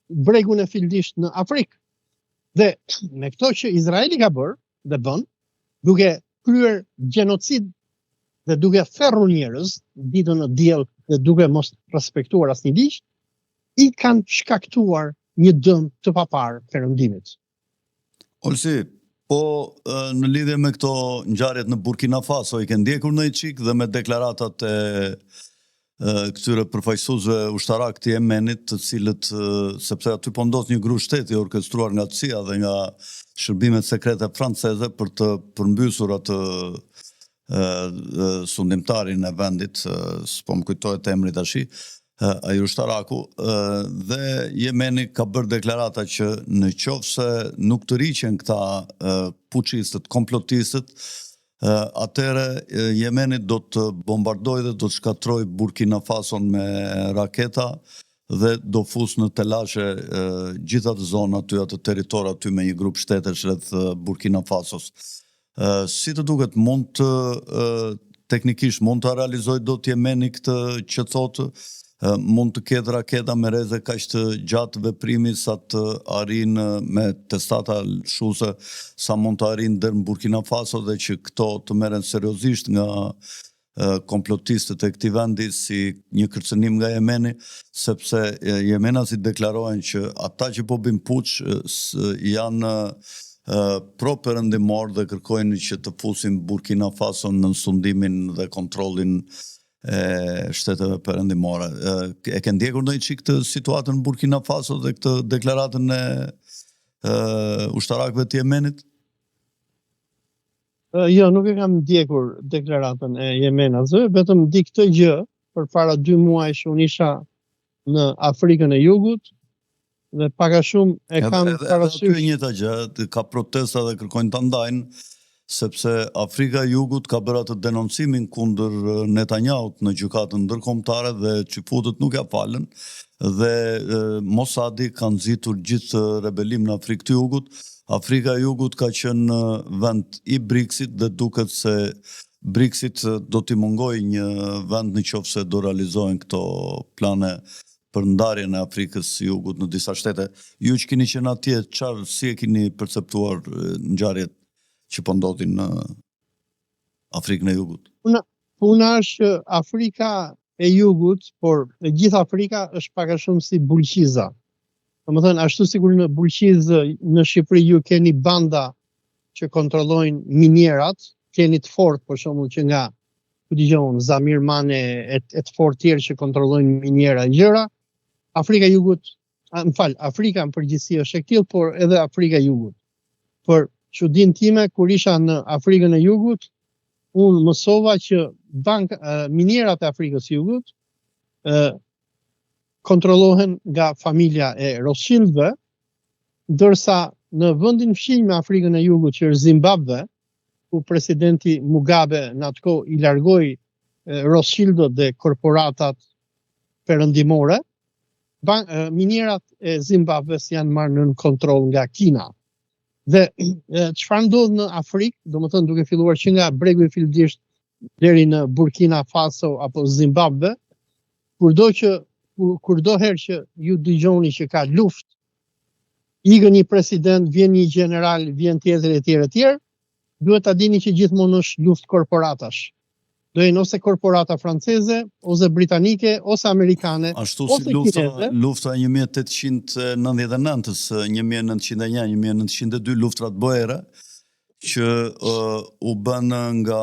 bregun e Fildisht në Afrikë. Dhe me këto që Izraeli ka bërë dhe bën, duke kryer gjenocid dhe duke therrur njerëz ditën në diell dhe duke mos respektuar asnjë ligj, i kanë shkaktuar një dëm të paparë perëndimit. Olsi, po në lidhje me këto ngjarjet në Burkina Faso, i ke ndjekur në çik dhe me deklaratat e këtyre përfaqësuesve ushtarak të Yemenit, të cilët, sepse aty po ndodh një gru shteti orkestruar nga CIA dhe nga shërbimet sekrete franceze për të përmbysur atë sundimtarin e vendit, s'po më kujtohet emri tash, ai ushtaraku, dhe Jemeni ka bërë deklarata që në qoftë se nuk të riqen këta puçistët, komplotistët, atëre Jemeni do të bombardojë dhe do të shkatrojë Burkina Fason me raketa dhe do fusë në telashe gjitha të zona aty, atë territor aty me një grup shtetesh rreth Burkina Fasos. Si të duket, teknikisht mund të realizojë dot Jemeni këtë që thotë, mund të ketë raketa me reze kaq të gjatë veprimi sa të arrijnë me testata lëshuese sa mund të arrijnë deri në Burkina Faso dhe që këto të merren seriozisht nga komplotistët e këtij vendi si një kërcënim nga Jemeni, sepse jemenasit deklarojnë që ata që po bëjnë puç janë pro-perëndimor dhe kërkojnë që të fusin Burkina Faso në sundimin dhe kontrollin e shteteve perëndimore. E ke ndjekur ndonjë çik këtë situatën në Burkina Faso dhe këtë deklaratën e ushtarakëve të Jemenit? Jo, nuk e kam ndjekur deklaratën e Jemenasve, vetëm di këtë gjë, përpara 2 muajsh unë isha në Afrikën e Jugut dhe pak a shumë e kam parasysh. Edhe aty e njëjta gjë, ka protesta dhe kërkojnë ta ndajnë, sepse Afrika e Jugut ka bërë atë denoncimin kundër Netanyahut në gjykatën ndërkombëtare dhe çifutët nuk ja falën dhe Mossadi ka nxitur gjithë rebelim në Afrikë të Jugut. Afrika e Jugut ka qenë vend i BRICS-it dhe duket se BRICS-it do t'i mungojë një vend në qoftë se do realizohen këto plane për ndarjen e Afrikës së Jugut në disa shtete. Ju që keni qenë atje, si e keni perceptuar ngjarjet që po ndodhin në Afrikën e Jugut? Puna është që Afrika e Jugut, por e gjithë Afrika është pak a shumë si bulqiza. Domethënë, ashtu sikur në bulqizë në Shqipëri ju keni banda që kontrollojnë minierat, keni të fortë për shembull që nga ku dëgjon Zamir Mane e të fortë tjerë që kontrollojnë miniera e gjëra. Afrika e Jugut, Afrika në përgjithësi është e tillë, por edhe Afrika e Jugut. Për çudinë time, kur isha në Afrikën e Jugut, unë mësova që minierat e Afrikës së Jugut kontrollohen nga familja e Rothschildëve, ndërsa në vendin fshinj me Afrikën e Jugut që është Zimbabwe, ku presidenti Mugabe në atë kohë i largoi Rothschildët dhe korporatat perëndimore, minierat e Zimbabwes janë marrë në kontroll nga Kina. Dhe çfarë ndodh në Afrikë, domethënë duke filluar që nga bregu i Filipdisht deri në Burkina Faso apo Zimbabwe, kurdoherë që ju dëgjoni që ka luftë, ikën një president, vjen një general, vjen tjetër e tjerë, duhet ta dini që gjithmonë është luftë korporatash. Do jenë ose korporata franceze, ose britanike, ose amerikane, ashtu si lufta 1899-s, 1901, 1902, luftrat bojere, që u bën nga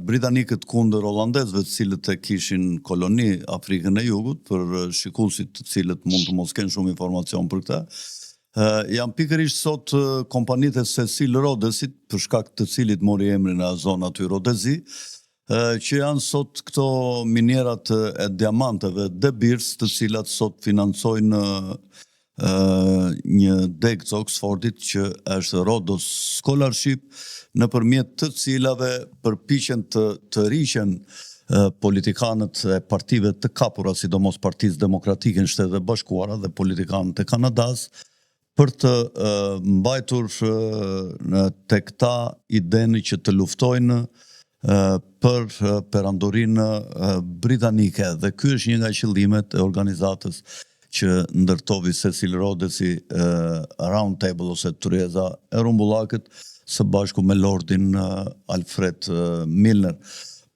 britanikët kundër holandezëve, të cilët e kishin koloni Afrikën e Jugut, për shikuesit të cilët mund të mos kenë shumë informacion për këtë. Janë pikërisht sot kompanitë e Cecil Rhodesit, për shkak të cilit mori emrin e zona aty Rhodesi, që janë sot këto minierat e diamanteve De Beers, të cilat sot financojnë një degë të Oxfordit që është Rhodes Scholarship, nëpërmjet të cilave përpiqen të riqen politikanët e partive të kapura, sidomos Partisë Demokratike në Shtetet e Bashkuara dhe politikanët e Kanadas, për të mbajtur tek ta idenë që të luftojnë për perandorinë britanike, dhe ky është një nga qëllimet e organizatës që ndërtovi Cecil Rhodesi, Round Table ose Tryeza e Rumbullakët, së bashku me Lordin Alfred Milner.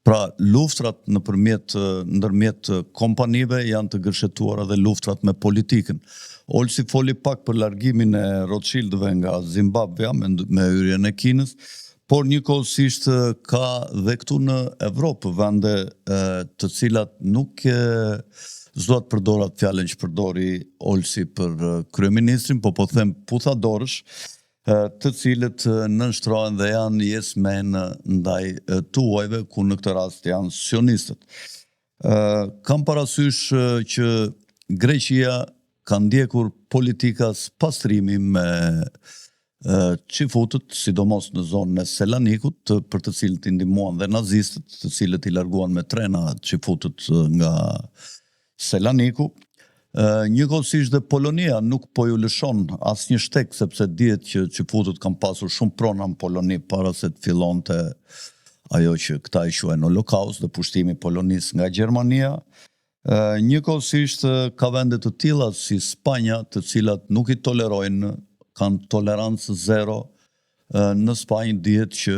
Pra, luftrat ndërmjet kompanive janë të gërshetuara dhe luftrat me politikën. Olsi foli pak për largimin e Rothschildëve nga Zimbabwe me hyrjen e Kinës, por njëkohësisht ka dhe këtu në Evropë vende të cilat nuk s'do të përdorat fjalën që përdori Olsi për kryeministrin, po them putadorësh, të cilët nënshtrohen dhe janë yes men ndaj tuajve, ku në këtë rast janë sionistët. Kam parasysh që Greqia ka ndjekur politika pastrimi me qifutët, sidomos në zonën e Selanikut, për të cilët i ndihmuan dhe nazistët, të cilët i larguan me trena qifutët nga Selaniku. Njëkohësisht dhe Polonia nuk po ju lëshon asnjë shtek, sepse dihet që qifutët kanë pasur shumë prona në Poloni para se të fillonte ajo që këta i quajnë Holokaust dhe pushtimi Polonisë nga Gjermania. Njëkohësisht ka vende të tilla si Spanja, të cilat nuk i tolerojnë, kanë tolerancë zero. Në Spanjë dihet që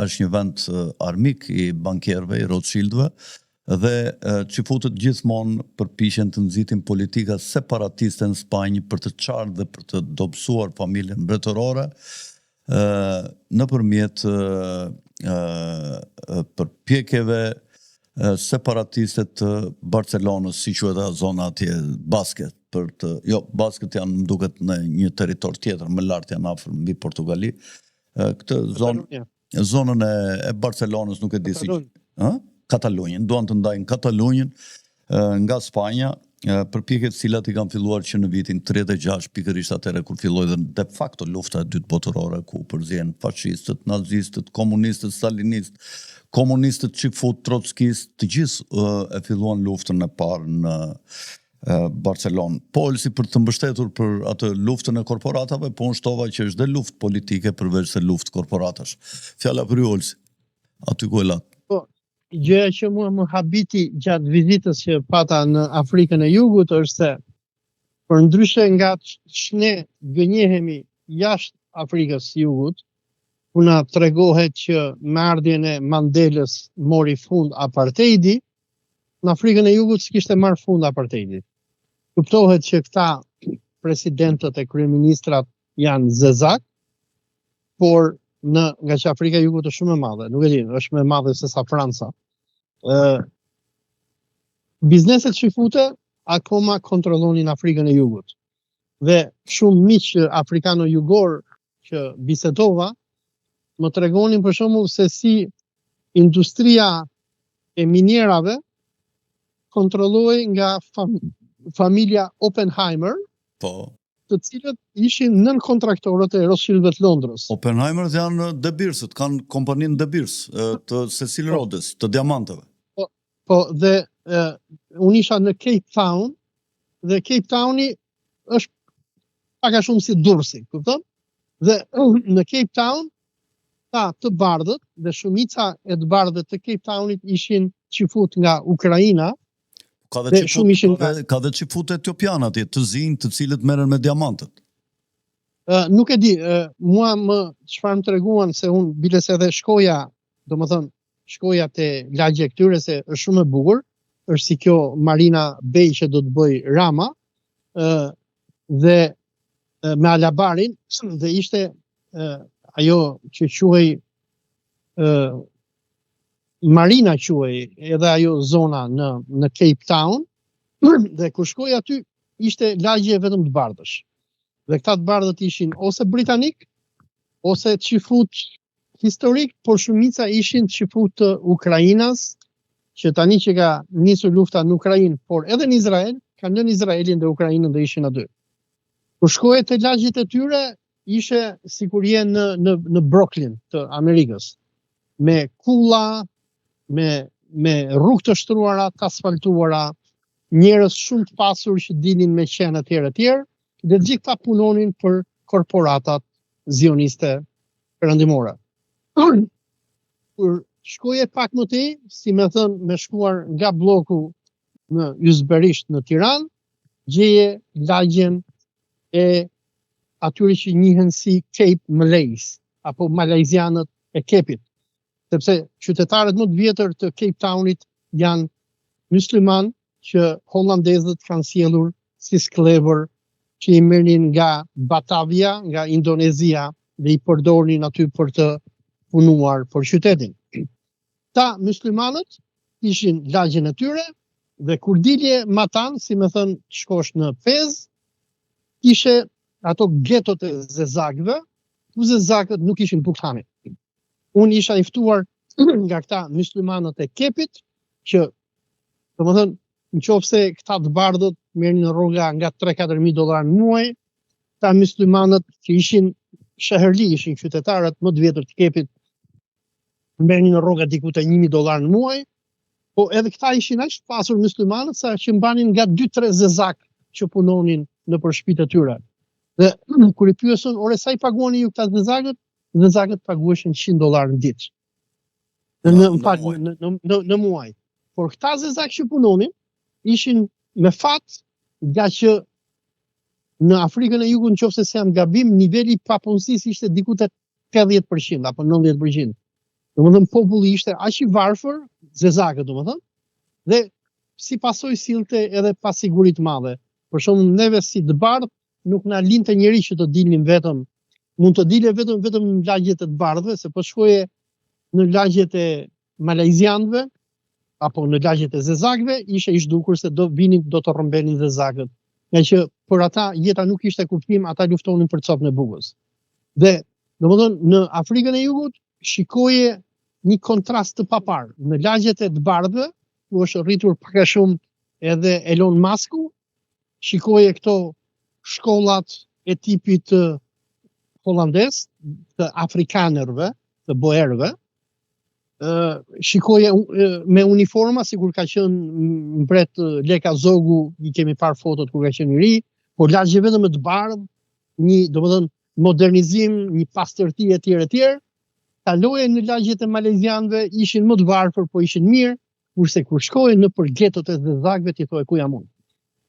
është një vend armik i bankierëve, i Rothschildëve, dhe qifutët gjithmonë përpiqen të nxitin politika separatiste në Spanjë për të çarë dhe për të dobësuar familjen mbretërore nëpërmjet përpjekjeve separatiste të Barcelonës, si quhet ajo zona atje, Basket, Basket janë më duket në një territor tjetër, më lart janë afër mbi Portugali. Këtë zonën e Barcelonës nuk e di si. Katalunjën, duan të ndajnë Katalunjën nga Spanja, përpjekjet cilat i kanë filluar që në vitin 36, pikërisht atëherë kur filloi dhe de facto lufta e dytë botërore, ku përzihen fashistët, nazistët, komunistët, stalinistët, komunistët qifut, trotskistë, të gjithë e filluan luftën e parë në Barcelonë. Po si për të mbështetur për atë luftën e korporatave, po unë shtova që është dhe luftë politike përveç se luftë korporatash. Fjala për ju, Olsi, aty ku e latë. Gjëja që mua më habiti gjatë vizitës që pata në Afrikën e Jugut është se përndryshe nga që ne gënjehemi jashtë Afrikës Jugut, ku na tregohet që me ardhjen e Mandelës mori fund apartheidi, në Afrikën e Jugut s'kishte marrë fund apartheidi. Kuptohet që këta presidentët e kryeministrat janë zezak, por nga që Afrika e Jugut është shumë e madhe, nuk e di, është më e madhe se sa Franca. Bizneset qifute akoma kontrollonin Afrikën e Jugut. Dhe shumë miq afrikano-jugor që bisedova më tregonin për shembull se si industria e minierave kontrollohej nga familja Oppenheimer, të cilët ishin nën kontraktorët e Rothschildëve të Londrës. Oppenheimer janë De Beersët, kanë kompaninë De Beers, të Cecil Rhodes, të diamanteve. Po, dhe unë isha në Cape Town, dhe Cape Towni është pak a shumë si Durrësi, kupton? Dhe në Cape Town, ta të bardhët, dhe shumica e të bardhët të Cape Townit ishin qifut nga Ukraina. Ka dhe qifut etiopian atje, të zinj, të cilët merren me diamantët. Nuk e di, mua çfarë më treguan se unë biles edhe shkoja, domethënë shkoja te lagje këtyre se është shumë e bukur, është si kjo Marina Bay që do të bëj Rama, dhe me Alabarin, dhe ishte ajo që quhej Marina quhej, edhe ajo zona në Cape Town, dhe kur shkoj aty ishte lagje vetëm të bardhësh. Dhe këta të bardhët ishin ose britanik, ose qifut historik, por shumica ishin qifut të Ukrainas, që tani që ka nisur lufta në Ukrainë, por edhe në Izrael, kanë lënë Izraelin dhe Ukrainën dhe ishin aty. Kur shkoje te lagjet e tyre, ishe sikur je në Brooklyn të Amerikës, me kulla, me rrugë të shtruara, të asfaltuara, njerëz shumë të pasur që dinin me qenë etj, dhe gjithë ta punonin për korporatat zioniste perëndimore. Kur shkoje pak më tej, si me thënë, me shkuar nga bloku në Yzberisht në Tiranë, gjeje lagjen e atyre që njihen si Cape Malays, apo malajzianët e Kepit. Sepse qytetarët më të vjetër të Cape Townit janë musliman që holandezët kanë sjellur si sklever që i merrnin nga Batavia, nga Indonezia dhe i përdornin aty për të punuar për qytetin. Ta muslimanët ishin lagjen e tyre dhe kur dilje matan, si me thënë shkosh në Pez, ishe ato getot e zezakëve, ku zezakët nuk ishin puktani. Unë isha i ftuar nga këta muslimanët e Kepit, që Domethënë, nëse këta të bardhët merrnin rroga nga 3-4 mijë dollar në muaj, ta myslimanët që ishin shehërli, ishin qytetarët më të vjetër të Kepit, merrnin rroga diku te 1.000 dollar në muaj, po edhe këta ishin aq të pasur myslimanët sa që mbanin nga 2-3 zezak që punonin në për shtëpitë e tyre. Dhe kur i pyesën, "Ore, sa I paguani ju këta zezakët?" Zezakët paguheshin 100 dollar në ditë. Në muaj. Por këta zezak që punonin ishin me fat nga që në Afrikën e Jugut, nëse se jam gabim, niveli I papunësisë ishte diku te 80% apo 90%. Domethënë populli ishte aq I varfër, zezakët domethënë, dhe si pasojë sillte edhe pasiguri të madhe. Për shembull, neve si të bardh nuk na linte njeri që të dilnim vetëm, mund të dile vetëm në lagjet e të bardhëve, se po shkoje në lagjet e malajzianëve apo në lagjet e zezakëve, ishte I zhdukur se do të rrëmbenin zezakët. Nga që për ata jeta nuk ishte kuptim, ata luftonin për copën e bukës. Dhe domethënë në Afrikën e Jugut shikoje një kontrast të papar. Në lagjet e të bardhëve, ku është rritur pak a shumë edhe Elon Musku, shikoje këto shkollat e tipit holandez, të afrikanerëve, të boerëve, shikoje me uniforma, sikur ka qenë mbret Leka Zogu, I kemi parë fotot kur ka qenë I ri, por lagje vetëm të bardhë, një domethënë modernizim, një pastërti etj. Kaloje në lagjet e malezianëve, ishin më të varfër, po ishin mirë, kurse kur shkoje në për ghetot e zezakëve, ti thoje ku jam unë.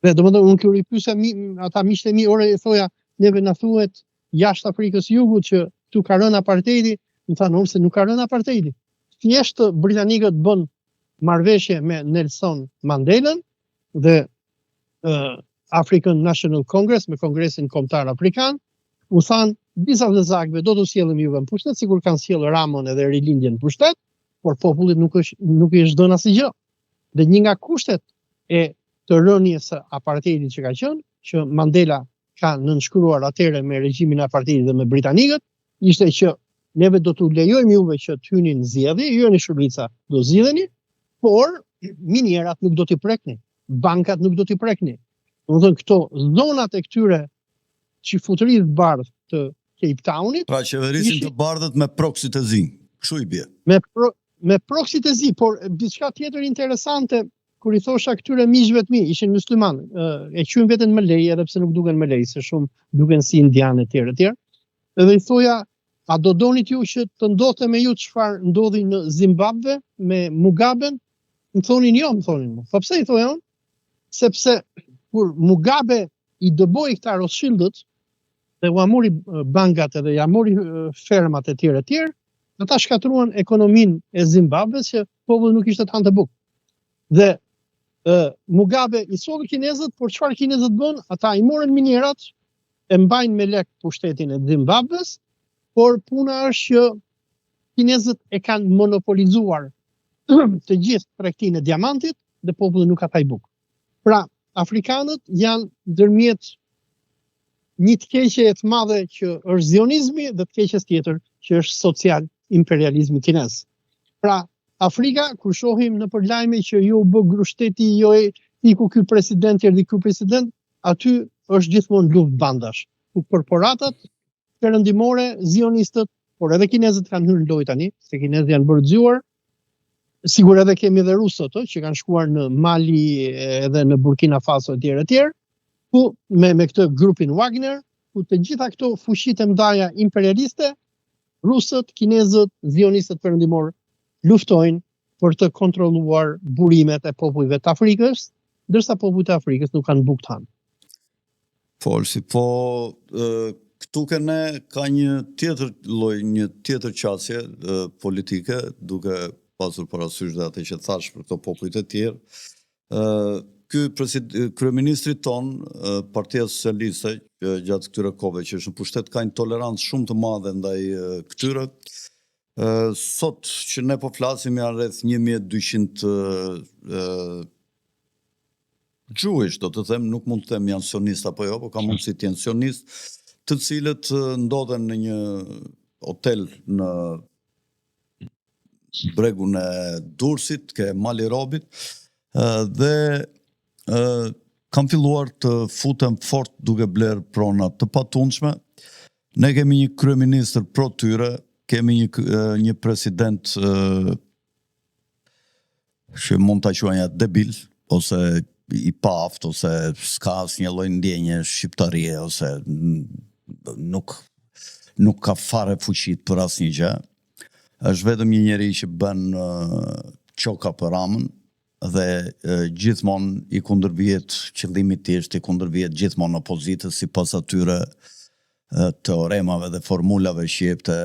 Dhe domethënë unë kur I pyesa ata miqtë e mi, ore I thoja, neve na thuhet jashtë Afrikës Jugut që këtu ka rënë apartheidi, më thanë se nuk ka rënë apartheidi. Thjesht britanikët bën marrëveshje me Nelson Mandelën dhe African National Congress, me Kongresin Kombëtar Afrikan, u thanë disa zezakëve do të sjellëm juve në pushtet, sikur kanë sjellë Ramon edhe Rilindjen në pushtet, por popullit nuk I është dhënë asgjë. Dhe një nga kushtet e të rënies së apartheidit që ka qenë, që Mandela ka nënshkruar atëherë me regjimin e apartheidit dhe me britanikët, ishte që neve do t'u lejojmë juve që të hyni në zgjedhje, ju jeni shërbica, do zgjidheni, por minierat nuk do t'i prekni, bankat nuk do t'i prekni. Domethënë këto zonat e këtyre çifutërisë të bardhë të Cape Townit. Pra qeverisin të bardhët me proxy të zi. Kështu I bie. Me proxy të zi, por diçka tjetër interesante kur I thosha këtyre miqve të mi, ishin musliman, e quajnë veten Malej, edhe pse nuk duken Malej, se shumë duken si indianë etj. Edhe I thoja, a do donit ju që të ndodhte me ju çfarë ndodhi në Zimbabwe me Mugaben? Më thonin jo, më thonin. Po pse I thoja unë? Sepse kur Mugabe I dëboi këta Rothschildët dhe u amori bankat edhe ja mori fermat etj. Ata shkatruan ekonominë e Zimbabwes që populli nuk ishte të hante bukë. Dhe Mugabe I solli kinezët, por çfarë kinezët bën? Ata I morën minierat, e mbajnë me lek pushtetin e Zimbabwes, por puna është që kinezët e kanë monopolizuar të gjithë tregtinë e diamantit dhe populli nuk ka taj bukë. Pra, afrikanët janë ndërmjet një të keqe e të madhe që është zionizmi dhe të keqes tjetër që është social imperializmi kinez. Pra, Afrika, kur shohim në përlajme që jo bë grushteti, jo iku ky president, erdhi ky president, aty është gjithmonë luftë bandash. Ku korporatat perëndimore, zionistët, por edhe kinezët kanë hyrë në lojë tani, se kinezët janë bërë zgjuar. Sigur edhe kemi edhe rusët që kanë shkuar në Mali edhe në Burkina Faso etj. Ku me këtë grupin Wagner, ku të gjitha këto fuqitë e mëdha imperialiste, rusët, kinezët, zionistët perëndimor luftojnë për të kontrolluar burimet e popujve të Afrikës, ndërsa popujt e Afrikës nuk kanë bukë të hanë. Folsi, po këtu ka një tjetër lloj, një tjetër qasje politike, duke pasur parasysh dhe atë që thash për këto popujt e tjerë. Ky kryeministri ton, Partia Socialiste, gjatë këtyre kohëve që është në pushtet, ka një tolerancë shumë të madhe ndaj këtyre. Sot që ne po flasim janë rreth 1200 Jewish, do të them, nuk mund të them janë sionist apo jo, po ka mundësi të jenë sionist, të cilët ndodhen në një hotel në bregun e Durrësit, ke Mali Robit, Dhe kam filluar të futem fort duke bler prona të patundshme. Ne kemi një kryeministër pro tyre, kemi një president që mund ta quajmë debil ose i paft ose s'ka asnjë lloj ndjenje shqiptarie ose nuk ka fare fuqi për asnjë gjë. Është vetëm një njeri që bën çoka për ramën dhe gjithmonë i kundërvihet qëllimi i i kundërvihet gjithmonë opozitës sipas atyre teoremave dhe formulave që jepte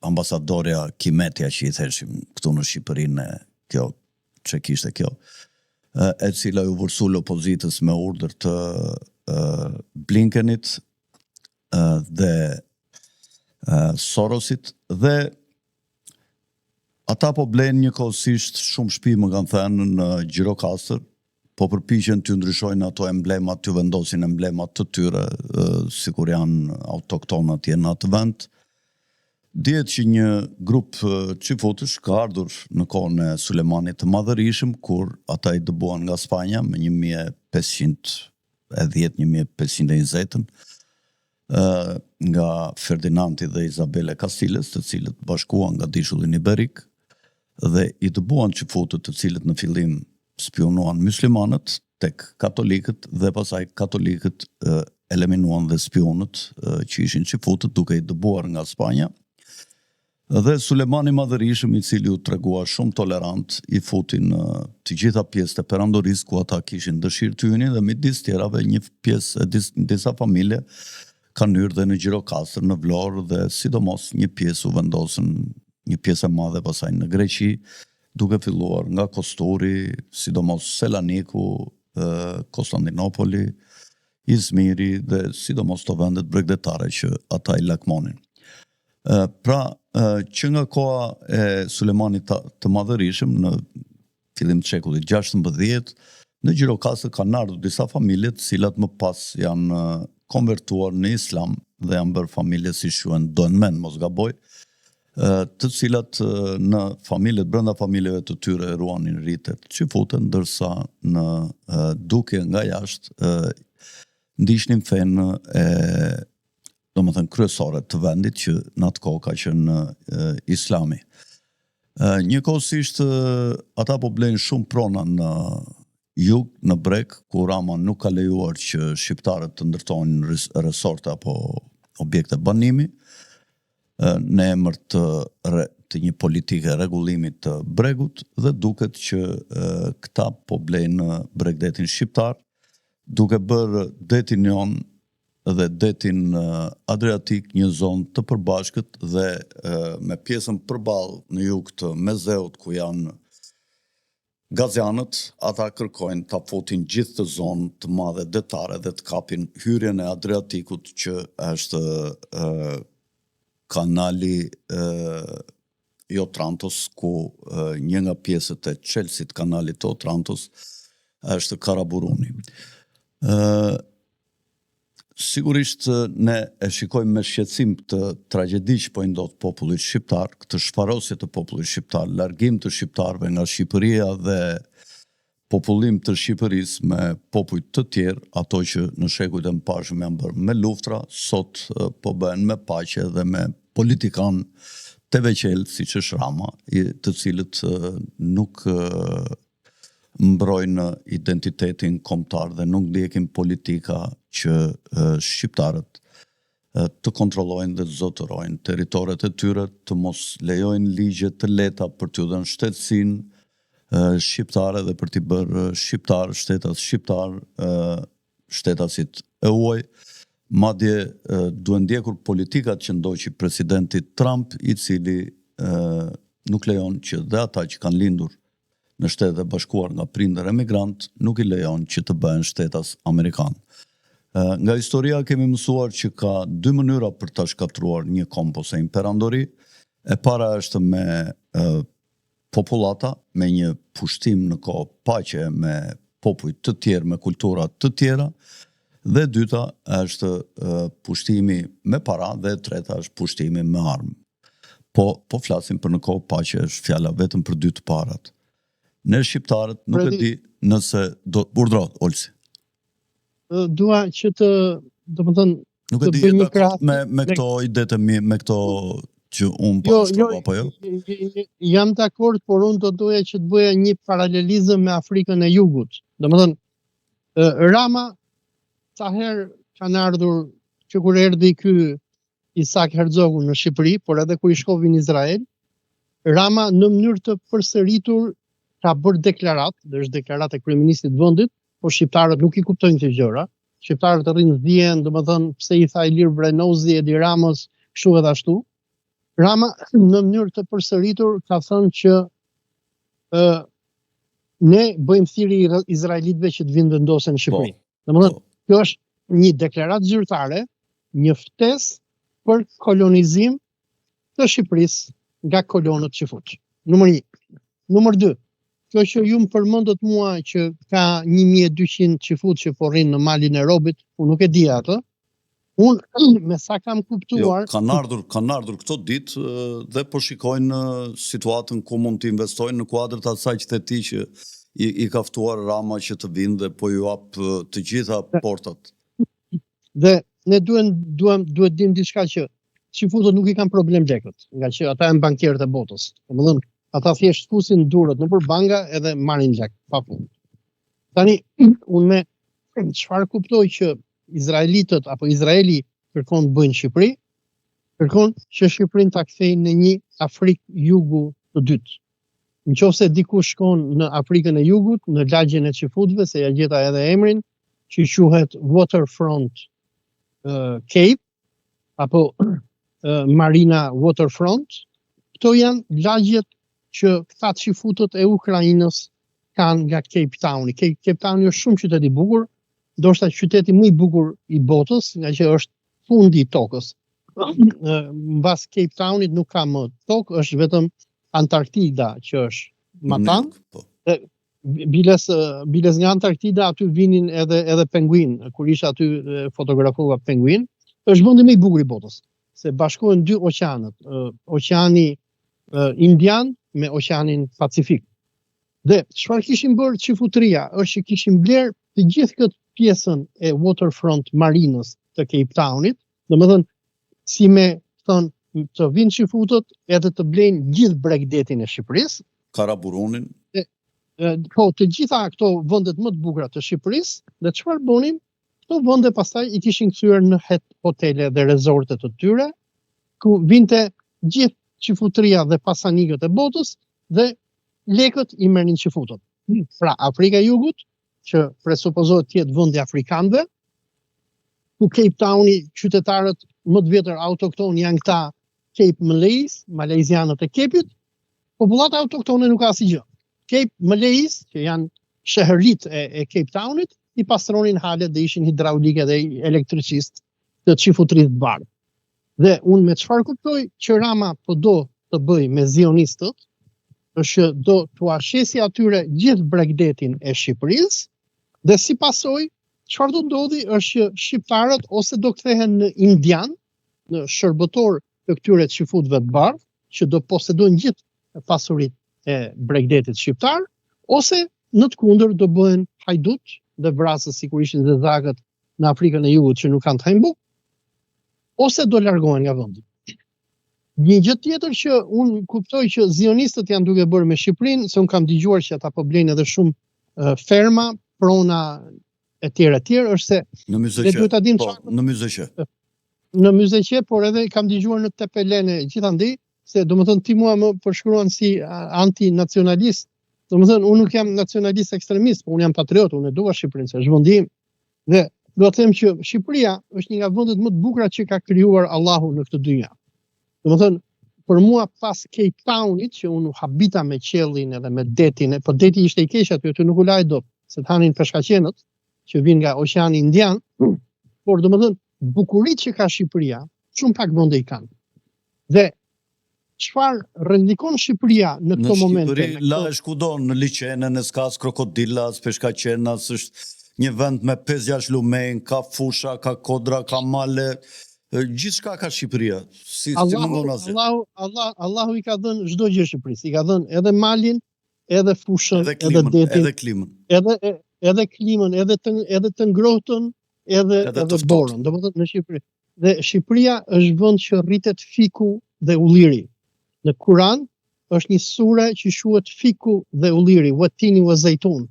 ambasadorja Kimetja që i theshim këtu në Shqipërinë, kjo që kishte kjo, e cila u vërsul opozitës me urdhër të Blinkenit dhe Sorosit, dhe ata po blenë njëkohësisht shumë shtëpi, më kanë thënë, në Gjirokastër, po përpiqen të ndryshojnë ato emblemat, të vendosin emblemat të tyre, sikur janë autoktonat jenë atë vend. Dihet që një grup çifutësh ka ardhur në kohën e Sulemanit të Madhërisëm, kur ata i dëbuan nga Spanja me 1520 nga Ferdinandi dhe Izabela Castiles, të cilët bashkuan nga Dishulli Iberik, dhe i dëbuan çifutët të cilët në fillim spionuan muslimanët tek katolikët dhe pasaj katolikët eliminuan dhe spionët që ishin çifutët duke i dëbuar nga Spanja. Dhe Sulemani Madhërisëm, i cili u tregua shumë tolerant, i futi në të gjitha pjesët e perandorisë ku ata kishin dëshirë të hynin, dhe midis tjerave një pjesë disa familje kanë hyrë dhe në Gjirokastër, në Vlorë, dhe sidomos një pjesë u vendosën, një pjesë e madhe pasaj në Greqi, duke filluar nga Kosturi, sidomos Selaniku, Konstantinopoli, Izmiri dhe sidomos të vendet bregdetare që ata i lakmonin. Pra, që nga koha e Sulemanit të Madhërisëm në fillim të shekullit 16, në Gjirokastër kanë ardhur disa familje të cilat më pas janë konvertuar në Islam dhe janë bërë familje si quhen Doenmen, mos gaboj, të cilat në familjet, brenda familjeve të tyre ruanin rritet çifutën, ndërsa në dukje nga jashtë ndiqnin fenë domethënë kryesore të vendit që në atë kohë ka qenë Islami. Njëkohësisht ata po blenë shumë prona në jug, në breg, ku Rama nuk ka lejuar që shqiptarët të ndërtojnë resorte apo objekte banimi, në emër të një politike rregullimit të bregut, dhe duket që këta po blenë bregdetin shqiptar, duke bërë detin jon dhe detin Adriatik një zonë të përbashkët, dhe me pjesën përballë në jug të Mezeut ku janë gazianët, ata kërkojnë ta futin gjithë të zonë të madhe detare dhe të kapin hyrjen e Adriatikut, që është kanali i Otrantos, ku një nga pjesët e Çelësit, kanalit të Otrantos, është Karaburuni. Sigurisht ne e shikojmë me shqetësim të tragjedi që po i ndodh popullit shqiptar, këtë shfarosje të popullit shqiptar, largim të shqiptarëve nga Shqipëria dhe popullim të Shqipërisë me popujt të tjerë, ato që në shekujt e mëparshëm janë bërë me luftra, sot po bëhen me paqe dhe me politikan të veçel, siç është Rama, të cilët nuk mbrojnë identitetin kombëtar dhe nuk ndjekin politika që shqiptarët të kontrollojnë dhe të zotërojnë territoret e tyre, të mos lejojnë ligje të lehta për t'u dhënë shtetësinë shqiptare dhe për t'i bërë shqiptar, shtetas shqiptar, shtetasit e huaj. Madje duhen ndjekur politikat që ndoqi presidenti Trump, i cili nuk lejon që dhe ata që kanë lindur në Shtetet e Bashkuar nga prindër emigrant, nuk i lejon që të bëhen shtetas amerikan. Nga historia kemi mësuar që ka dy mënyra për ta shkatruar një kombë ose imperandori. E para është me popullata, me një pushtim në kohë paqe me popull të tjerë, me kultura të tjera, dhe dyta është pushtimi me para, dhe treta është pushtimi me armë. Po flasim për në kohë paqe, është fjala vetëm për dy të parat. Ne shqiptarët nuk e di nëse do urdhro, Olsi. Dua që do të thënë, nuk e di me këto idete me këto që unë shkrova, apo jo? Jam dakord, por unë do doja që të bëja një paralelizëm me Afrikën e Jugut. Domethënë, Rama sa herë kanë ardhur që kur erdhi ky Isak Herzogu në Shqipëri, por edhe kur i shkovi në Izrael, Rama në mënyrë të përsëritur ka bërë deklarat, dhe është deklarat e kryeministit vendit, por shqiptarët nuk i kuptojnë këto gjëra. Shqiptarët rrinë zdjen, domethënë pse i tha Ilir Vrenozi, Edi Ramës, kështu edhe ashtu. Rama në mënyrë të përsëritur ka thënë që ne bëjmë thirrje izraelitëve që të vinë vendosen në Shqipëri. Domethënë, kjo është një deklaratë zyrtare, një ftesë për kolonizim të Shqipërisë nga kolonët që fuq. Numër 1. Numër 2. Kjo që ju më përmendët mua që ka 1200 qifut që po rrinë në malin e Robit, unë nuk e di atë. Unë me sa kam kuptuar, kanë ardhur këto ditë dhe po shikojnë situatën ku mund të investojnë në kuadër të asaj që the ti që i ka ftuar Rama që të vinë dhe po ju hap të gjitha portat. Dhe ne duhet dim diçka që qifutët nuk i kanë problem lekët, nga që ata janë bankierët e botës. Domethënë, ata thjesht fusin durët nëpër banka edhe marrin lek pa punë. Tani unë me çfarë kuptoj që izraelitët apo Izraeli kërkon të bëjnë Shqipëri, kërkon që Shqipërinë ta kthejnë në një Afrikë Jugu të dytë. Nëse dikush shkon në Afrikën e Jugut, në lagjen e qifutëve, se ja gjeta edhe emrin, që quhet Waterfront Cape apo Marina Waterfront, këto janë lagjet që këta qifutët e Ukrainës kanë nga Cape Towni. Cape Towni është shumë qytet i bukur, ndoshta qyteti më i bukur i botës, nga që është fundi i tokës. Mbas Cape Townit nuk ka më tokë, është vetëm Antarktida që është matan. Biles nga Antarktida aty vinin edhe penguin, kur isha aty fotografova penguin. Është vendi më i bukur i botës, se bashkohen dy oqeanët, oqeani Indian me oqeanin Pacifik. Dhe çfarë kishin bërë qifutëria është që kishin bler të gjithë këtë pjesën e Waterfront Marinës të Cape Townit, domethënë si me thënë të vinë qifutët edhe të blejnë gjithë bregdetin e Shqipërisë, Karaburunin. Po, të gjitha këto vendet më të bukura të Shqipërisë, dhe çfarë bënin? Këto vende pastaj i kishin kthyer në hotele dhe rezorte të tyre, ku vinte gjithë qifutëria dhe pasanikët e botës dhe lekët i merrin qifutët. Pra, Afrika e Jugut, që presupozohet të jetë vendi afrikanëve, ku Cape Towni, qytetarët më të vjetër autokton janë këta Cape Malays, malezianët e Cape-it, popullata autoktone nuk ka asgjë. Cape Malays, që janë shehërlit e Cape Townit, i pastronin halet dhe ishin hidraulike dhe elektricistë të qifutërisë të bardhë. Dhe unë me çfarë kuptoj që Rama po do të bëj me zionistët, është që do t'u ashesi atyre gjithë bregdetin e Shqipërisë, dhe si pasojë, çfarë do ndodhi është që shqiptarët ose do kthehen në indian, në shërbëtor të këtyre qifutëve të bardhë, që do posedojnë gjithë pasuritë e bregdetit shqiptar, ose në të kundër do bëhen hajdut dhe vrasës, si kur ishin zezakët në Afrikën e Jugut që nuk kanë të hajnë bukë, ose do largohen nga vendi. Një gjë tjetër që unë kuptoj që zionistët janë duke bërë me Shqipërinë, se unë kam dëgjuar që ata po blejnë edhe shumë ferma, prona e tjera, është se në Myzeqe. Në Myzeqe, por edhe kam dëgjuar në Tepelene gjithandej, se domethënë ti mua më përshkruan si antinacionalist. Domethënë unë nuk jam nacionalist ekstremist, por unë jam patriot, unë e dua Shqipërinë, se është vendi im. Dhe do të them që Shqipëria është një nga vendet më të bukura që ka krijuar Allahu në këtë dynjë. Domethënë, për mua pas Cape Townit, që unë habita me qiellin edhe me detin, po deti ishte i keq aty nuk u laj dot, se të hanin peshkaqenët që vinë nga Oqeani Indian, por domethënë bukuritë që ka Shqipëria, shumë pak vende i kanë. Dhe çfarë rrezikon Shqipëria në këto momente? Në Shqipëri la është kudo, në liqenën e s'ka krokodillas, peshkaqenas, është një vend me 5-6 lumen, ka fusha, ka kodra, ka male, gjithçka ka Shqipëria. Si mundon asgjë. Allahu i ka dhënë çdo gjë Shqipërisë. I ka dhënë edhe malin, edhe fushën, Edhe edhe klimën, detin, edhe klimën. edhe klimën, edhe të ngrohtën, edhe të ftohtë. borën, domethënë në Shqipëri. Dhe Shqipëria është vend që rritet fiku dhe ulliri. Në Kur'an është një sure që quhet fiku dhe ulliri, wat-tini wa zejtun,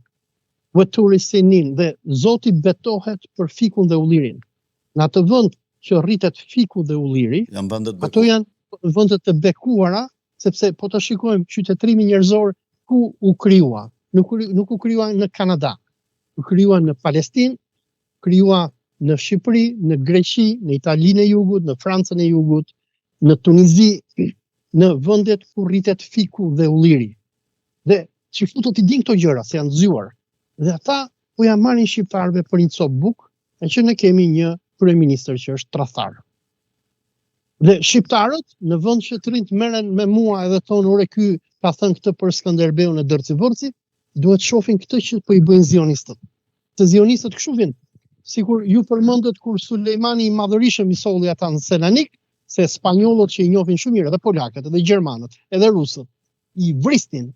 wat-turi sinin, dhe Zoti betohet për fikun dhe ullirin. Në atë vend që rritet fiku dhe ulliri, Janë vendet ato janë vendet të bekuara, sepse po të shikojmë qytetrimi njerëzor ku u krijua. Nuk u krijua në Kanada, u krijua në Palestinë, krijua në Shqipëri, në Greqi, në Italinë e Jugut, në Francën e Jugut, në Tunizi, në vendet ku rritet fiku dhe ulliri. Dhe çiftu do t'i din këto gjëra, se janë zgjuar. Dhe ata po ja marrin shqiptarëve për një copë bukë, e që ne kemi një kryeministër që është tradhtar. Dhe shqiptarët, në vend që të rinë të merren me mua edhe thonë, ore ky ka thënë këtë për Skënderbeun e Dërcivërci, duhet shohin këtë që po i bëjnë zionistët. Se zionistët kështu vinë. Sikur ju përmendet kur Sulejmani i Madhërisëm i solli ata në Selanik, se spanjollët që i njohin shumë mirë, edhe polakët, edhe gjermanët, edhe rusët, i vrisnin.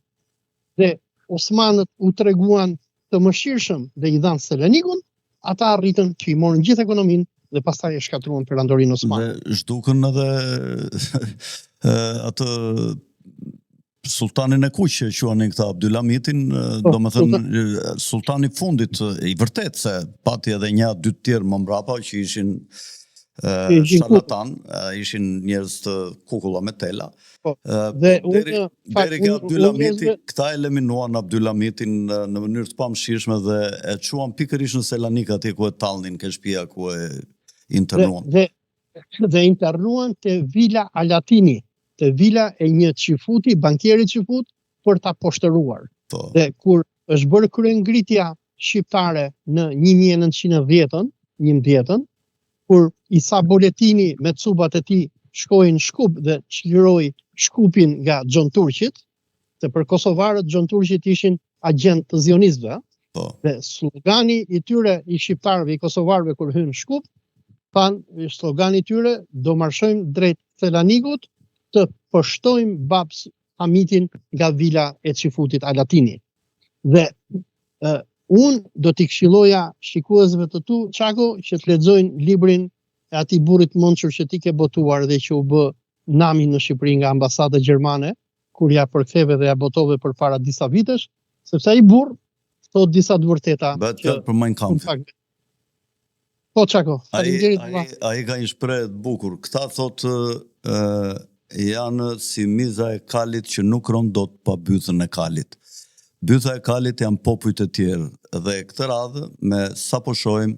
Dhe osmanët u treguan të mëshirshëm dhe i dhanë Selanikun, ata arritën që i morën gjithë ekonominë dhe pastaj e shkatruan perandorin osmane. Dhe zhdukën edhe atë sultanin e kuq që quanin këta Abdylhamitin, domethënë sultani fundit, i vërtet se pati edhe një dy të tjerë më mbrapa që ishin sharlatan, ishin njerëz të kukulla me tela. Deri ka Abdylhamiti, këta eliminuan Abdylhamitin në mënyrë të pamëshirshme dhe e çuan pikërisht në Selanik, atje ku e tallnin ke shtëpia ku e internuan. Dhe internuan te Vila Alatini, te vila e një qifuti, bankierit qifut, për ta poshtëruar. Dhe kur është bërë kryengritja shqiptare në 1911, kur Isa Boletini me cubat e tij shkojnë Shkup dhe çliroi Shkupin nga Xhon Turqit, se për kosovarët Xhon Turqit ishin agent të zionistëve, dhe slogani i tyre i shqiptarëve, i kosovarëve kur hynë Shkup, thanë slogani i tyre, do marshojmë drejt Selanikut, të pështojmë Babs Hamitin nga vila e qifutit Alatini. Dhe unë do t'i këshilloja shikuesve të tu, Çako, që të lexojnë librin e atij burrit mençur që ti ke botuar dhe që u bë nami në Shqipëri nga ambasada gjermane, kur ja përktheve dhe ja botove përpara disa vitesh, sepse ai burr thot disa të vërteta. Vetë për Mein Kampf. Po Çako, faleminderit. Ai ka një shprehje të bukur. Këta thotë janë si miza e kalit që nuk rondot pa bythën e kalit. Bytha e kalit janë popujt e tjerë dhe këtë radhë me sa po shohim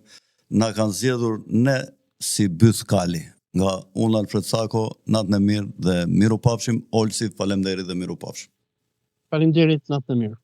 na kanë zgjedhur ne si byth kali. Nga unë Alfred Sako, natën e mirë dhe miru pafshim. Olsi, faleminderit dhe miru pafshim. Faleminderit, natën e mirë.